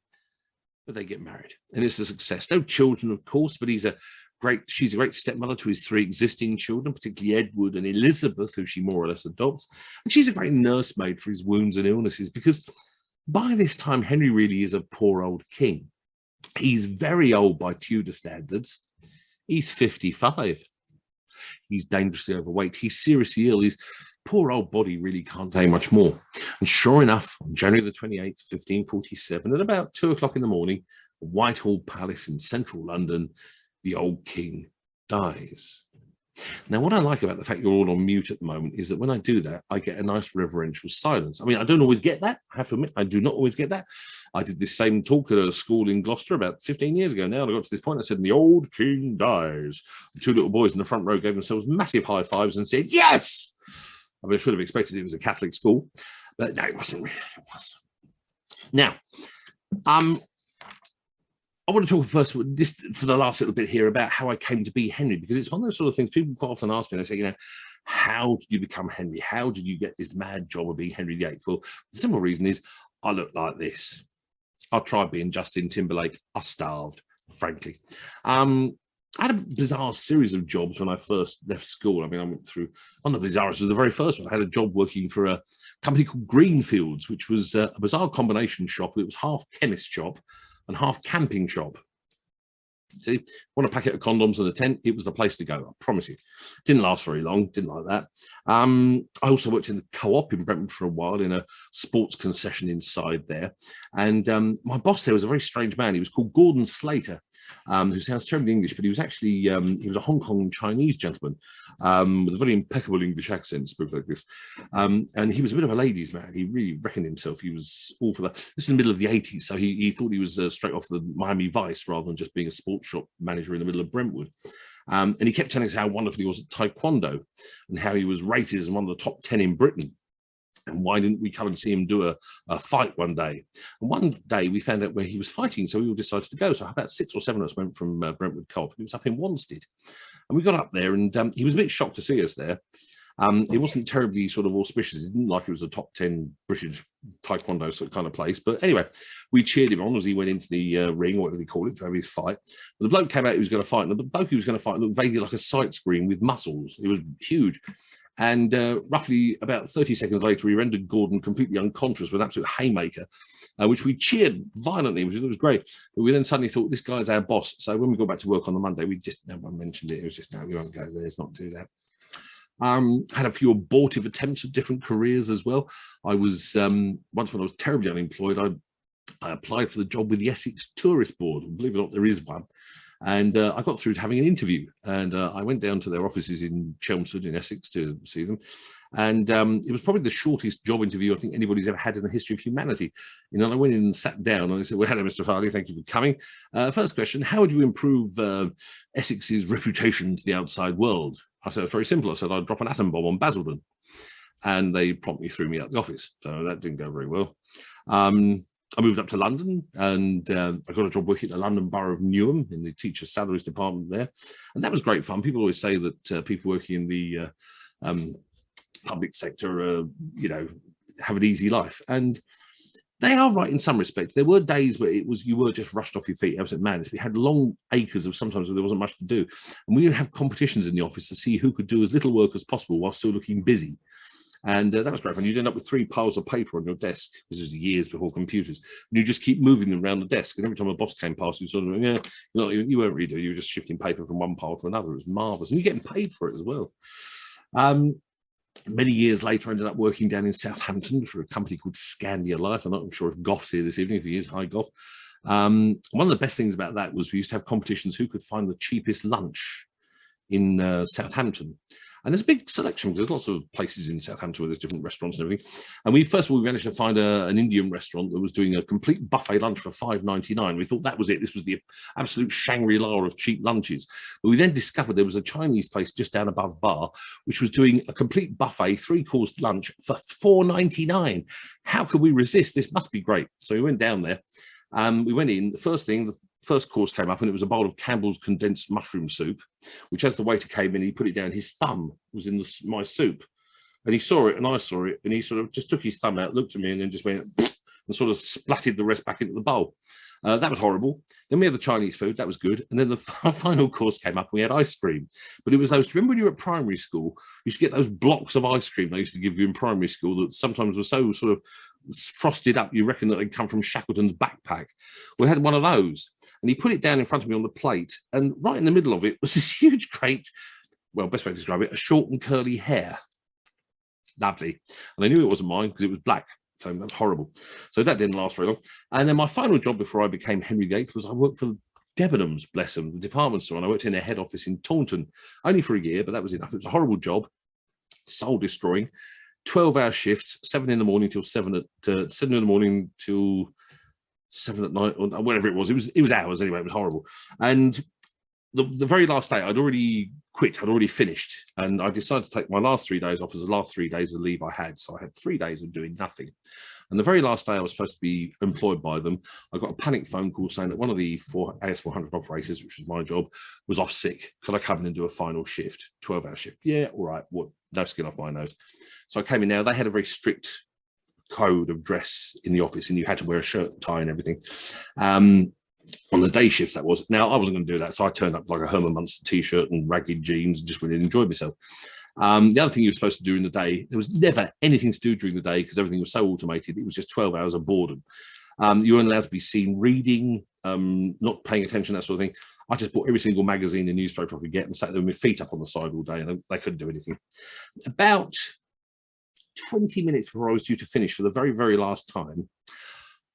But they get married, and it's a success. No children, of course, but she's a great stepmother to his 3 existing children, particularly Edward and Elizabeth, who she more or less adopts. And she's a great nursemaid for his wounds and illnesses, because by this time, Henry really is a poor old king. He's very old by Tudor standards. He's 55. He's dangerously overweight. He's seriously ill. His poor old body really can't take much more. And sure enough, on January the 28th, 1547, at about 2 o'clock in the morning, Whitehall Palace in central London, the old king dies. Now, what I like about the fact you're all on mute at the moment is that when I do that, I get a nice reverential silence. I mean, I don't always get that. I have to admit, I do not always get that. I did this same talk at a school in Gloucester about 15 years ago now, and I got to this point, I said, the old king dies. The 2 little boys in the front row gave themselves massive high fives and said, yes! I mean, I should have expected it was a Catholic school, but no, it wasn't really. It was. Now, I want to talk first for the last little bit here about how I came to be Henry, because it's one of those sort of things people quite often ask me. They say, you know, how did you become Henry? How did you get this mad job of being Henry VIII? Well, the simple reason is I look like this. I tried being Justin Timberlake. I starved, frankly. I had a bizarre series of jobs when I first left school. I mean, I went through, one of the bizarrest was the very first one. I had a job working for a company called Greenfields, which was a bizarre combination shop. It was half chemist shop and half camping shop. See, want a packet of condoms and a tent, it was the place to go, I promise you. Didn't last very long, didn't like that. I also worked in the co-op in Brentwood for a while, in a sports concession inside there. And my boss there was a very strange man. He was called Gordon Slater, who sounds terribly English, but he was actually, he was a Hong Kong Chinese gentleman with a very impeccable English accent, spoke like this. And he was a bit of a ladies' man. He really reckoned himself. He was all for that. This was in the middle of the 80s, so he thought he was straight off the Miami Vice rather than just being a sports shop manager in the middle of Brentwood. And he kept telling us how wonderful he was at Taekwondo and how he was rated as one of the top 10 in Britain. And why didn't we come and see him do a fight one day? And one day we found out where he was fighting, so we all decided to go. So about 6 or 7 of us went from Brentwood Co-op. He was up in Wanstead. And we got up there, and he was a bit shocked to see us there. It wasn't terribly sort of auspicious. It didn't like it was a top 10 British Taekwondo sort of kind of place. But anyway, we cheered him on as he went into the ring, or whatever they call it, to have his fight. But the bloke came out who was going to fight, and the bloke he was going to fight looked vaguely like a sight screen with muscles. It was huge. And roughly about 30 seconds later, he rendered Gordon completely unconscious with an absolute haymaker, which we cheered violently, which was great. But we then suddenly thought, this guy's our boss. So when we got back to work on the Monday, no one mentioned it. It was just, no, we won't go there. Let's not do that. Had a few abortive attempts at different careers as well. I was, once when I was terribly unemployed, I applied for the job with the Essex Tourist Board. Believe it or not, there is one. And I got through to having an interview, and I went down to their offices in Chelmsford in Essex to see them. And it was probably the shortest job interview I think anybody's ever had in the history of humanity. You know, I went in and sat down, and they said, well, hello, Mr. Farley, thank you for coming. First question, how would you improve Essex's reputation to the outside world? I said, it's very simple. I said, I'd drop an atom bomb on Basildon. And they promptly threw me out the office. So that didn't go very well. I moved up to London, and I got a job working at the London Borough of Newham in the teacher salaries department there. And that was great fun. People always say that people working in the public sector, you know, have an easy life. And they are right in some respects. There were days where you were just rushed off your feet. Absolute madness. We had long acres of sometimes where there wasn't much to do. And we would have competitions in the office to see who could do as little work as possible while still looking busy. And that was great fun. You'd end up with 3 piles of paper on your desk. This was years before computers. And you just keep moving them around the desk. And every time a boss came past, you sort of, yeah, you weren't really doing. You were just shifting paper from one pile to another. It was marvelous. And you're getting paid for it as well. Many years later, I ended up working down in Southampton for a company called Scandia Life. I'm not sure if Goff's here this evening. If he is, hi, Goff. One of the best things about that was we used to have competitions who could find the cheapest lunch in Southampton. And there's a big selection because there's lots of places in Southampton where there's different restaurants and everything. And we first of all we managed to find an Indian restaurant that was doing a complete buffet lunch for £5.99. We thought that was it. This was the absolute Shangri-La of cheap lunches. But we then discovered there was a Chinese place just down above bar, which was doing a complete buffet, 3-course lunch for £4.99. How could we resist? This must be great. So we went down there. We went in. The first course came up and it was a bowl of Campbell's condensed mushroom soup, which as the waiter came in, he put it down. His thumb was in my soup. And he saw it and I saw it. And he sort of just took his thumb out, looked at me and then just went and sort of splatted the rest back into the bowl. That was horrible. Then we had the Chinese food. That was good. And then the final course came up and we had ice cream. But it was those, remember when you were at primary school, you used to get those blocks of ice cream they used to give you in primary school that sometimes were so sort of frosted up, you reckon that they'd come from Shackleton's backpack. We had one of those. And he put it down in front of me on the plate. And right in the middle of it was this huge crate, well, best way to describe it, a short and curly hair. Lovely. And I knew it wasn't mine because it was black. So that's horrible. So that didn't last very long. And then my final job before I became Henry VIII was I worked for Debenhams, bless them, the department store. And I worked in their head office in Taunton, only for a year, but that was enough. It was a horrible job, soul destroying, 12-hour shifts, 7 in the morning till 7 in the morning till 7 at night, or whatever it was. It was hours anyway. It was horrible. And the very last day, I'd already quit. I'd already finished. And I decided to take my last 3 days off as the last 3 days of leave I had. So I had 3 days of doing nothing. And the very last day I was supposed to be employed by them, I got a panic phone call saying that one of the AS400 operators, which was my job, was off sick. Could I come in and do a final shift, 12-hour shift? Yeah, all right. What? No skin off my nose. So I came in now. They had a very strict code of dress in the office and you had to wear a shirt and tie and everything. On the day shifts, that was. Now, I wasn't going to do that, so I turned up like a Herman Munster t-shirt and ragged jeans and just went and enjoyed myself. The other thing you were supposed to do in the day, there was never anything to do during the day because everything was so automated. It was just 12 hours of boredom. You weren't allowed to be seen reading, not paying attention, that sort of thing. I just bought every single magazine and newspaper I could get and sat there with my feet up on the side all day and they couldn't do anything. About 20 minutes before I was due to finish for the very, very last time,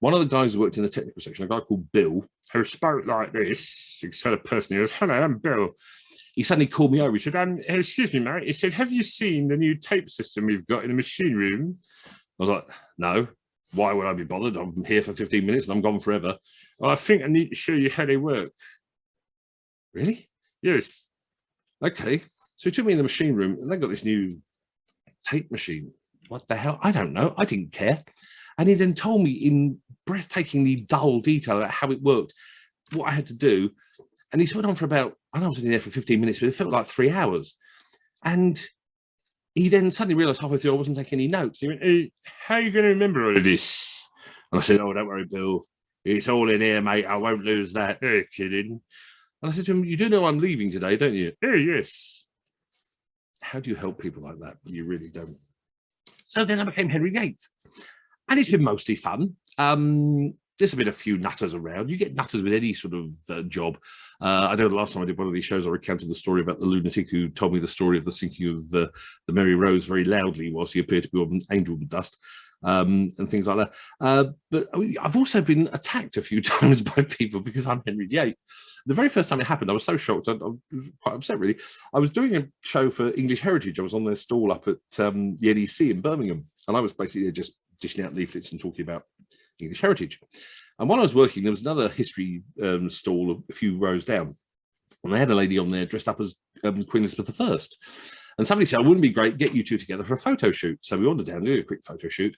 one of the guys who worked in the technical section, a guy called Bill, who spoke like this, he said a person, he goes, "Hello, I'm Bill." He suddenly called me over. He said, "Excuse me, mate." He said, "Have you seen the new tape system we've got in the machine room?" I was like, "No. Why would I be bothered? I'm here for 15 minutes and I'm gone forever." "Well, I think I need to show you how they work." "Really?" "Yes." "Okay." So he took me in the machine room and they got this new tape machine. What the hell? I don't know. I didn't care. And he then told me in breathtakingly dull detail about how it worked, what I had to do. And he went on for about, I know I was only there for 15 minutes, but it felt like 3 hours. And he then suddenly realised halfway through I wasn't taking any notes. He went, "Hey, how are you going to remember all of this?" And I said, "Oh, don't worry, Bill. It's all in here, mate. I won't lose that." "Hey, kidding." And I said to him, "You do know I'm leaving today, don't you?" "Oh, yes." How do you help people like that? You really don't. So then I became Henry VIII. And it's been mostly fun. There's been a few nutters around. You get nutters with any sort of job. I know the last time I did one of these shows, I recounted the story about the lunatic who told me the story of the sinking of the Mary Rose very loudly whilst he appeared to be on angel dust and things like that. But I've also been attacked a few times by people because I'm Henry VIII. The very first time it happened, I was so shocked. I was quite upset, really. I was doing a show for English Heritage. I was on their stall up at the NEC in Birmingham. And I was basically just dishing out leaflets and talking about English heritage. And while I was working, there was another history stall a few rows down. And they had a lady on there dressed up as Queen Elizabeth I. And somebody said, "Wouldn't it be great, get you two together for a photo shoot?" So we wandered down, did a quick photo shoot.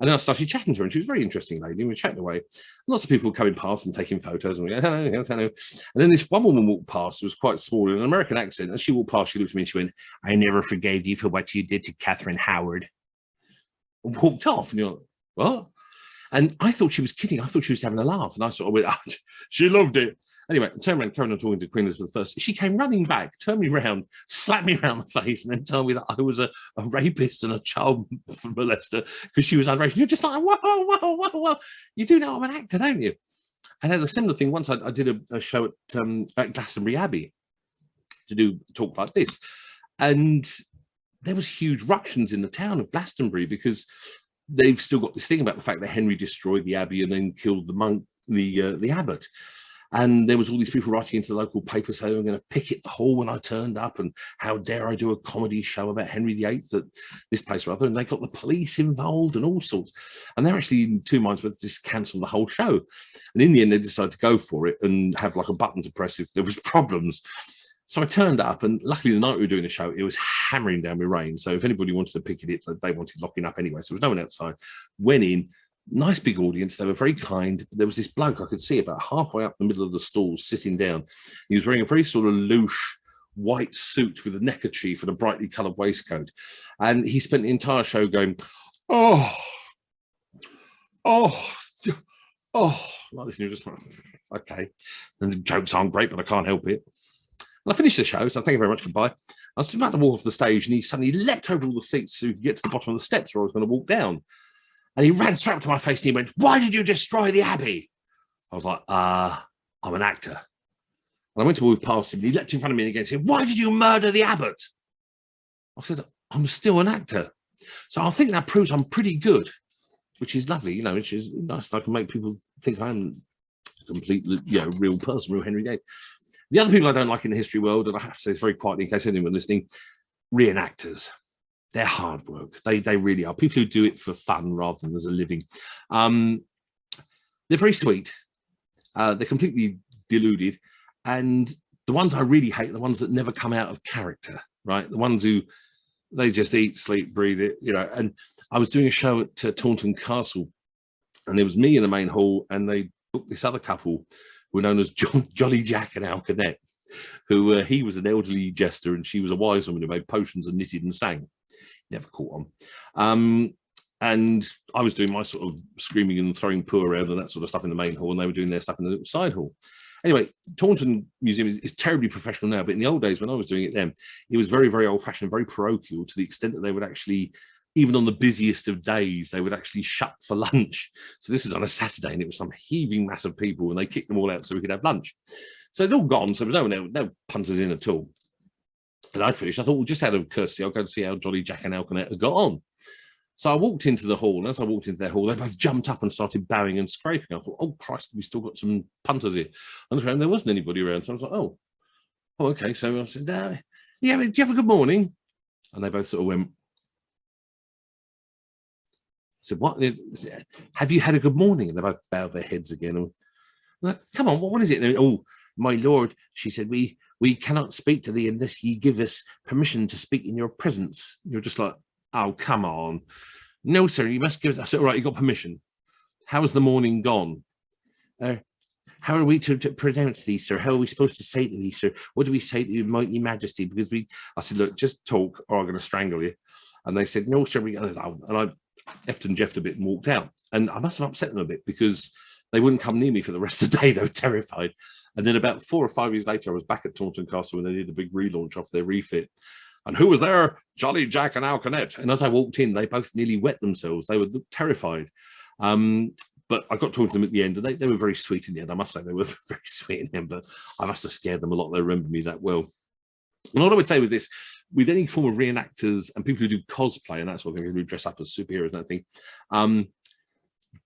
And then I started chatting to her, and she was a very interesting lady. And we were chatting away. Lots of people coming past and taking photos. And we go, "Hello, yes, hello." And then this one woman walked past, who was quite small, in an American accent. And she walked past, she looked at me and she went, "I never forgave you for what you did to Catherine Howard." And walked off. And you're like, "What?" And I thought she was kidding. I thought she was having a laugh. And I sort of went, "Oh, she loved it." Anyway, I turned around, carried on talking to Queen Elizabeth I. She came running back, turned me around, slapped me around the face, and then told me that I was a rapist and a child molester because she was underage. You're just like, whoa, whoa, whoa, whoa. You do know I'm an actor, don't you? And I had a similar thing. Once I did a show at Glastonbury Abbey to do a talk like this. And there was huge ructions in the town of Glastonbury because they've still got this thing about the fact that Henry destroyed the abbey and then killed the monk, the abbot. And there was all these people writing into the local paper saying they were going to picket the hall when I turned up, and how dare I do a comedy show about Henry VIII at this place or other. And they got the police involved and all sorts. And they're actually in two minds whether to just cancel the whole show. And in the end, they decided to go for it and have like a button to press if there was problems. So I turned up, and luckily the night we were doing the show, it was hammering down with rain. So if anybody wanted to picket it, they wanted locking up anyway. So there was no one outside. Went in. Nice big audience. They were very kind. There was this bloke I could see about halfway up the middle of the stalls sitting down. He was wearing a very sort of loose white suit with a neckerchief and a brightly coloured waistcoat. And he spent the entire show going, oh, like this. And you're just like, okay. And the jokes aren't great, but I can't help it. And I finished the show, so thank you very much, goodbye. I was about to walk off the stage, and he suddenly leapt over all the seats so he could get to the bottom of the steps where I was going to walk down. And he ran straight up to my face and he went, "Why did you destroy the Abbey?" I was like, I'm an actor. And I went to walk past him, and he leapt in front of me again and said, "Why did you murder the abbot?" I said, "I'm still an actor." So I think that proves I'm pretty good, which is lovely, you know, which is nice. I can make people think I'm a complete, real person, real Henry VIII. The other people I don't like in the history world, and I have to say this very quietly in case anyone listening, reenactors. They're hard work. They really are. People who do it for fun rather than as a living. They're very sweet. They're completely deluded. And the ones I really hate are the ones that never come out of character, right? The ones who, they just eat, sleep, breathe it, you know. And I was doing a show at Taunton Castle, and there was me in the main hall, and they booked this other couple who were known as Jolly Jack and Alcanet, who he was an elderly jester and she was a wise woman who made potions and knitted and sang. Never caught on. And I was doing my sort of screaming and throwing poo around and that sort of stuff in the main hall, and they were doing their stuff in the little side hall. Anyway, Taunton Museum is terribly professional now, but in the old days when I was doing it then, it was very, very old-fashioned, very parochial, to the extent that they would actually, even on the busiest of days, they would actually shut for lunch. So this was on a Saturday, and it was some heaving mass of people, and they kicked them all out so we could have lunch. So they'd all gone, so there was no punters in at all. And I'd finished. I thought, well, just out of courtesy, I'll go and see how Jolly Jack and Alcanet had got on. So I walked into the hall, and as I walked into their hall, they both jumped up and started bowing and scraping. I thought, oh, Christ, we still got some punters here. And there wasn't anybody around. So I was like, oh, okay. So I said, yeah, do you have a good morning? And they both sort of went, I said, what? Have you had a good morning? And they both bowed their heads again. And I'm like, come on, what is it? And, oh, my lord, she said, we cannot speak to thee unless ye give us permission to speak in your presence. You're just like, oh, come on. No, sir, you must give us. I said, all right, you got permission. How's the morning gone? How are we to pronounce these, sir? How are we supposed to say to these, sir? What do we say to your mighty majesty? Because I said, look, just talk or I'm going to strangle you. And they said, no, sir. And I effed and jeffed a bit and walked out. And I must have upset them a bit because they wouldn't come near me for the rest of the day. They were terrified. And then about 4 or 5 years later, I was back at Taunton Castle when they did a big relaunch off their refit. And who was there? Jolly Jack and Alcanet. And as I walked in, they both nearly wet themselves. They were terrified. But I got talking to them at the end, and they were very sweet in the end. I must say they were very sweet in the end, but I must have scared them a lot. They remember me that well. And what I would say with this, with any form of reenactors and people who do cosplay and that sort of thing, who dress up as superheroes and that thing,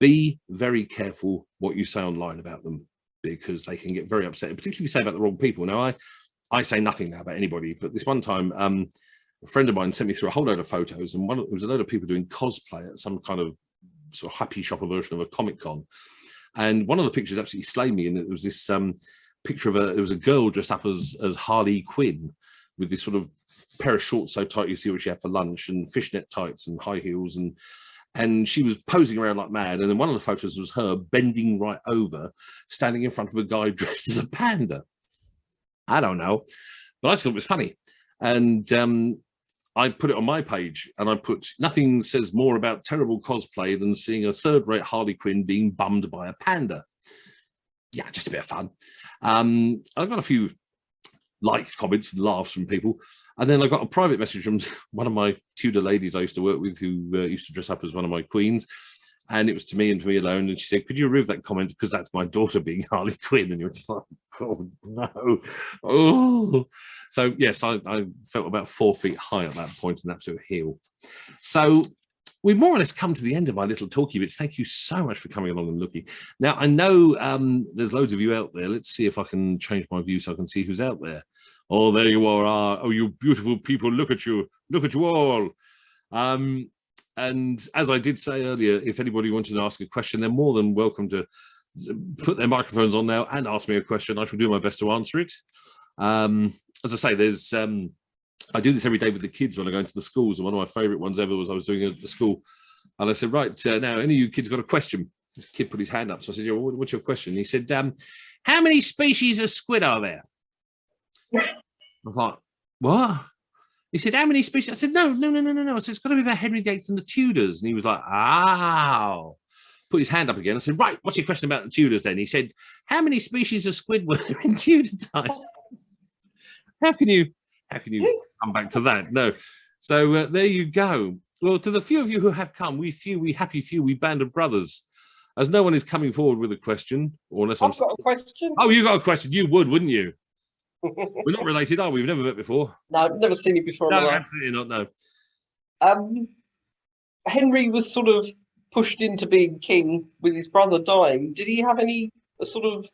be very careful what you say online about them, because they can get very upset, particularly if you say about the wrong people. Now, I say nothing now about anybody, but this one time, a friend of mine sent me through a whole load of photos, and it was a load of people doing cosplay at some kind of sort of happy shopper version of a Comic-Con. And one of the pictures absolutely slayed me, and it was this picture of it was a girl dressed up as Harley Quinn, with this sort of pair of shorts so tight you see what she had for lunch, and fishnet tights and high heels, and she was posing around like mad. And then one of the photos was her bending right over, standing in front of a guy dressed as a panda. I don't know, but I just thought it was funny. And I put it on my page, and I put, nothing says more about terrible cosplay than seeing a third-rate Harley Quinn being bummed by a panda. Yeah, just a bit of fun. I've got a few comments and laughs from people. And then I got a private message from one of my Tudor ladies I used to work with, who used to dress up as one of my queens. And it was to me and to me alone. And she said, could you remove that comment because that's my daughter being Harley Quinn? And you're just like, oh, no. Oh. So, yes, I felt about 4 feet high at that point, an absolute heel. So we've more or less come to the end of my little talky bits. Thank you so much for coming along and looking. Now, I know there's loads of you out there. Let's see if I can change my view so I can see who's out there. Oh, there you all are. Oh, you beautiful people. Look at you. Look at you all. And as I did say earlier, if anybody wanted to ask a question, they're more than welcome to put their microphones on now and ask me a question. I shall do my best to answer it. As I say, there's I do this every day with the kids when I go into the schools, and one of my favourite ones ever was I was doing it at the school, and I said, right, now, any of you kids got a question? This kid put his hand up, so I said, yeah, what's your question? And he said, how many species of squid are there? I was like, what? He said, how many species? I said, no. I said, it's got to be about Henry VIII and the Tudors. And he was like, oh. Put his hand up again. I said, right, what's your question about the Tudors then? He said, how many species of squid were there in Tudor time? How can you come back to that? No. So there you go. Well, to the few of you who have come, we happy few, we band of brothers. As no one is coming forward with a question, or unless I've got a question. Oh, you got a question? You would, wouldn't you? We're not related, are we? We've never met before. No, I've never seen you before. No, absolutely not. No. Henry was sort of pushed into being king with his brother dying. Did he have any sort of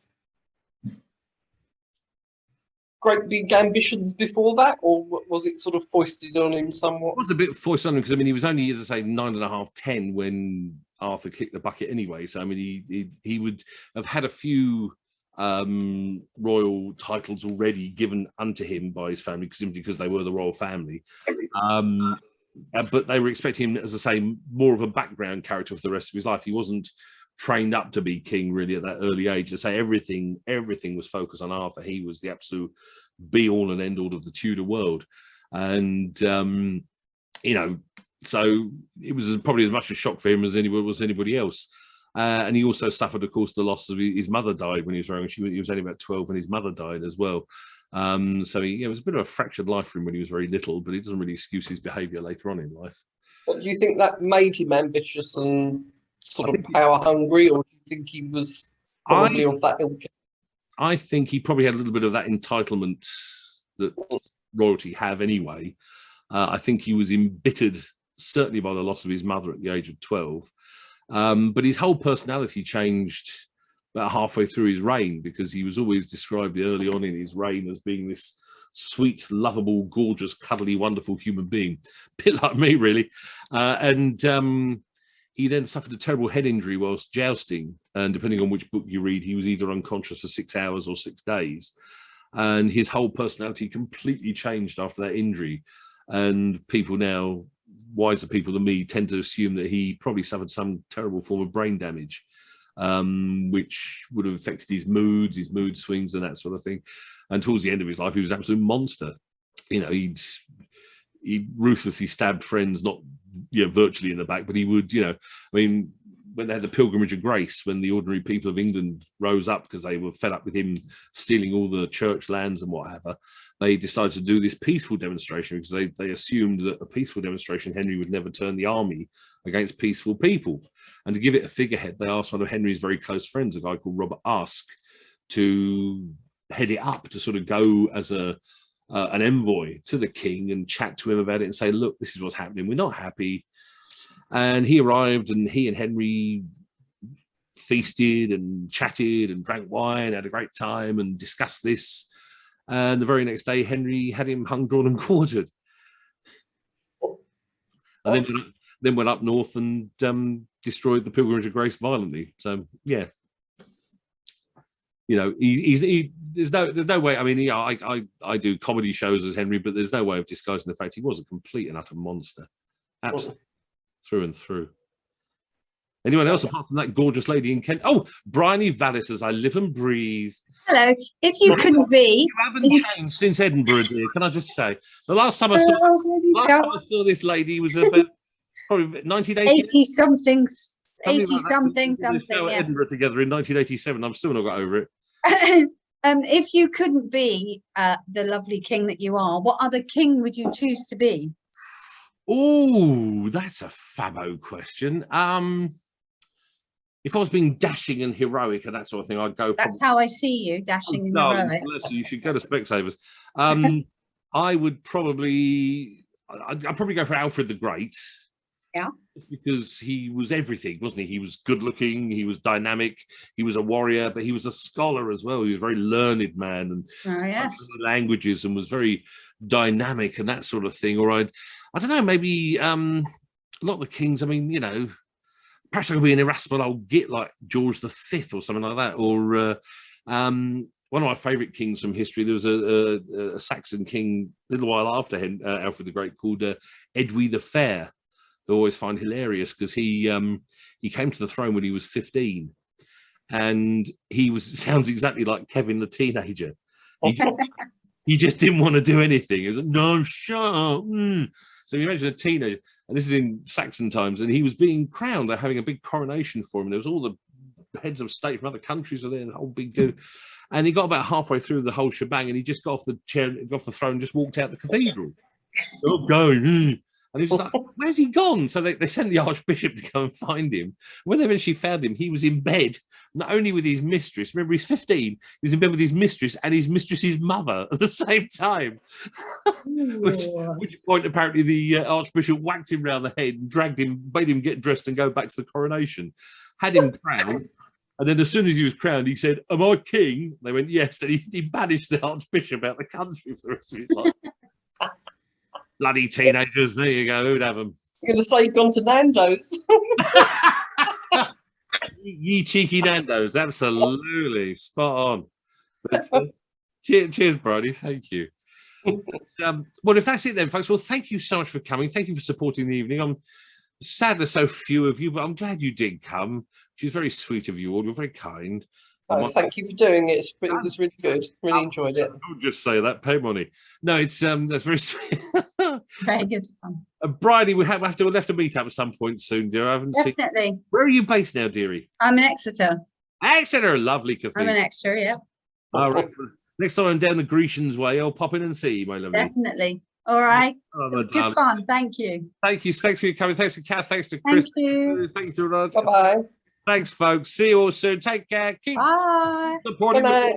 great big ambitions before that, or was it sort of foisted on him somewhat? It was a bit foisted on him because, I mean, he was only, as I say, 9.5, 10 when Arthur kicked the bucket anyway. So, I mean, he would have had a few royal titles already given unto him by his family, simply because they were the royal family. But they were expecting him, as I say, more of a background character for the rest of his life. He wasn't trained up to be king really at that early age. To say everything was focused on Arthur. He was the absolute be all and end all of the Tudor world, and you know, so it was probably as much a shock for him as anybody else. And he also suffered, of course, the loss of his mother. Died when he was very young. He was only about 12 when his mother died as well. So it was a bit of a fractured life for him when he was very little, but it doesn't really excuse his behaviour later on in life. But do you think that made him ambitious and sort of power hungry, or do you think he was probably of that ilk? I think he probably had a little bit of that entitlement that royalty have anyway. I think he was embittered, certainly by the loss of his mother at the age of 12. But his whole personality changed about halfway through his reign, because he was always described early on in his reign as being this sweet, lovable, gorgeous, cuddly, wonderful human being, a bit like me, really. He then suffered a terrible head injury whilst jousting, and depending on which book you read, he was either unconscious for 6 hours or 6 days. And his whole personality completely changed after that injury. And people now, wiser people than me, tend to assume that he probably suffered some terrible form of brain damage, which would have affected his mood swings and that sort of thing. And towards the end of his life, he was an absolute monster. You know, he'd ruthlessly stabbed friends, not virtually in the back, but he would, I mean, when they had the Pilgrimage of Grace, when the ordinary people of England rose up because they were fed up with him stealing all the church lands and whatever, they decided to do this peaceful demonstration because they assumed that a peaceful demonstration, Henry would never turn the army against peaceful people. And to give it a figurehead, they asked one of Henry's very close friends, a guy called Robert Aske, to head it up, to sort of go as an envoy to the king and chat to him about it and say, look, this is what's happening, we're not happy. And he arrived, and he and Henry feasted and chatted and drank wine, had a great time and discussed this. And the very next day, Henry had him hung, drawn and quartered. And then went up north and destroyed the Pilgrimage of Grace violently. So, yeah. There's no way. I mean, I do comedy shows as Henry, but there's no way of disguising the fact he was a complete and utter monster. Absolutely. Through and through. Anyone else apart from that gorgeous lady in Kent? Oh, Bryony Vallis, as I live and breathe. Hello. If you couldn't be... You haven't changed since Edinburgh, dear. Can I just say? The last time I saw this lady was about probably 1980. 80-something. Yeah. Edinburgh together in 1987. I've still not got over it. If you couldn't be the lovely king that you are, what other king would you choose to be? Oh, that's a fabbo question. If I was being dashing and heroic and that sort of thing, I'd go for... That's how I see you, dashing and heroic. You should go to Specsavers. I would probably... I'd probably go for Alfred the Great. Yeah. Because he was everything, wasn't he? He was good looking, he was dynamic, he was a warrior, but he was a scholar as well. He was a very learned man and Yes. languages and was very dynamic and that sort of thing. Or I don't know, maybe a lot of the kings, I mean, you know, perhaps I could be an irascible old git like George V or something like that. Or one of my favourite kings from history, there was a Saxon king a little while after him, Alfred the Great, called Edwy the Fair. I always find hilarious because he came to the throne when he was 15, and he sounds exactly like Kevin the teenager. He just didn't want to do anything. He was like, no, shut up. So you imagine a teenager, and this is in Saxon times, and he was being crowned. They're having a big coronation for him. There was all the heads of state from other countries were there, and a whole big deal. And he got about halfway through the whole shebang, and he just got off the chair, got off the throne, and just walked out the cathedral. Oh, going. And he was like, where's he gone? So they sent the archbishop to go and find him. When they eventually found him, he was in bed, not only with his mistress. Remember, he's 15. He was in bed with his mistress and his mistress's mother at the same time. which point, apparently, the archbishop whacked him round the head and dragged him, made him get dressed and go back to the coronation. Had him crowned. And then as soon as he was crowned, he said, am I king? They went, yes. And he banished the archbishop out of the country for the rest of his life. Bloody teenagers, there you go, who'd have them? You're going to say you've gone to Nando's. Ye cheeky Nando's, absolutely, spot on. But, cheers, Brody, thank you. Well, if that's it then, folks, well, thank you so much for coming. Thank you for supporting the evening. I'm sad there's so few of you, but I'm glad you did come, which is very sweet of you all. You're very kind. Oh, thank you for doing it. It was really good. Really enjoyed it. Don't just say that. Pay money. No, it's that's very sweet. Very good fun. Bridie, we'll have to meet up at some point soon, dear. I haven't Definitely. seen. Where are you based now, dearie? I'm in Exeter. Exeter, lovely cathedral. I'm in Exeter, yeah. All right. Next time I'm down the Grecians way, I'll pop in and see you, my lovely. Definitely. All right. Oh, It was good fun. Thank you. Thank you. Thanks for your coming. Thanks to Kath. Thanks to Chris. Thank you. Thanks to Rod. Bye-bye. Thanks, folks. See you all soon. Take care. Keep Bye. supporting. Good night.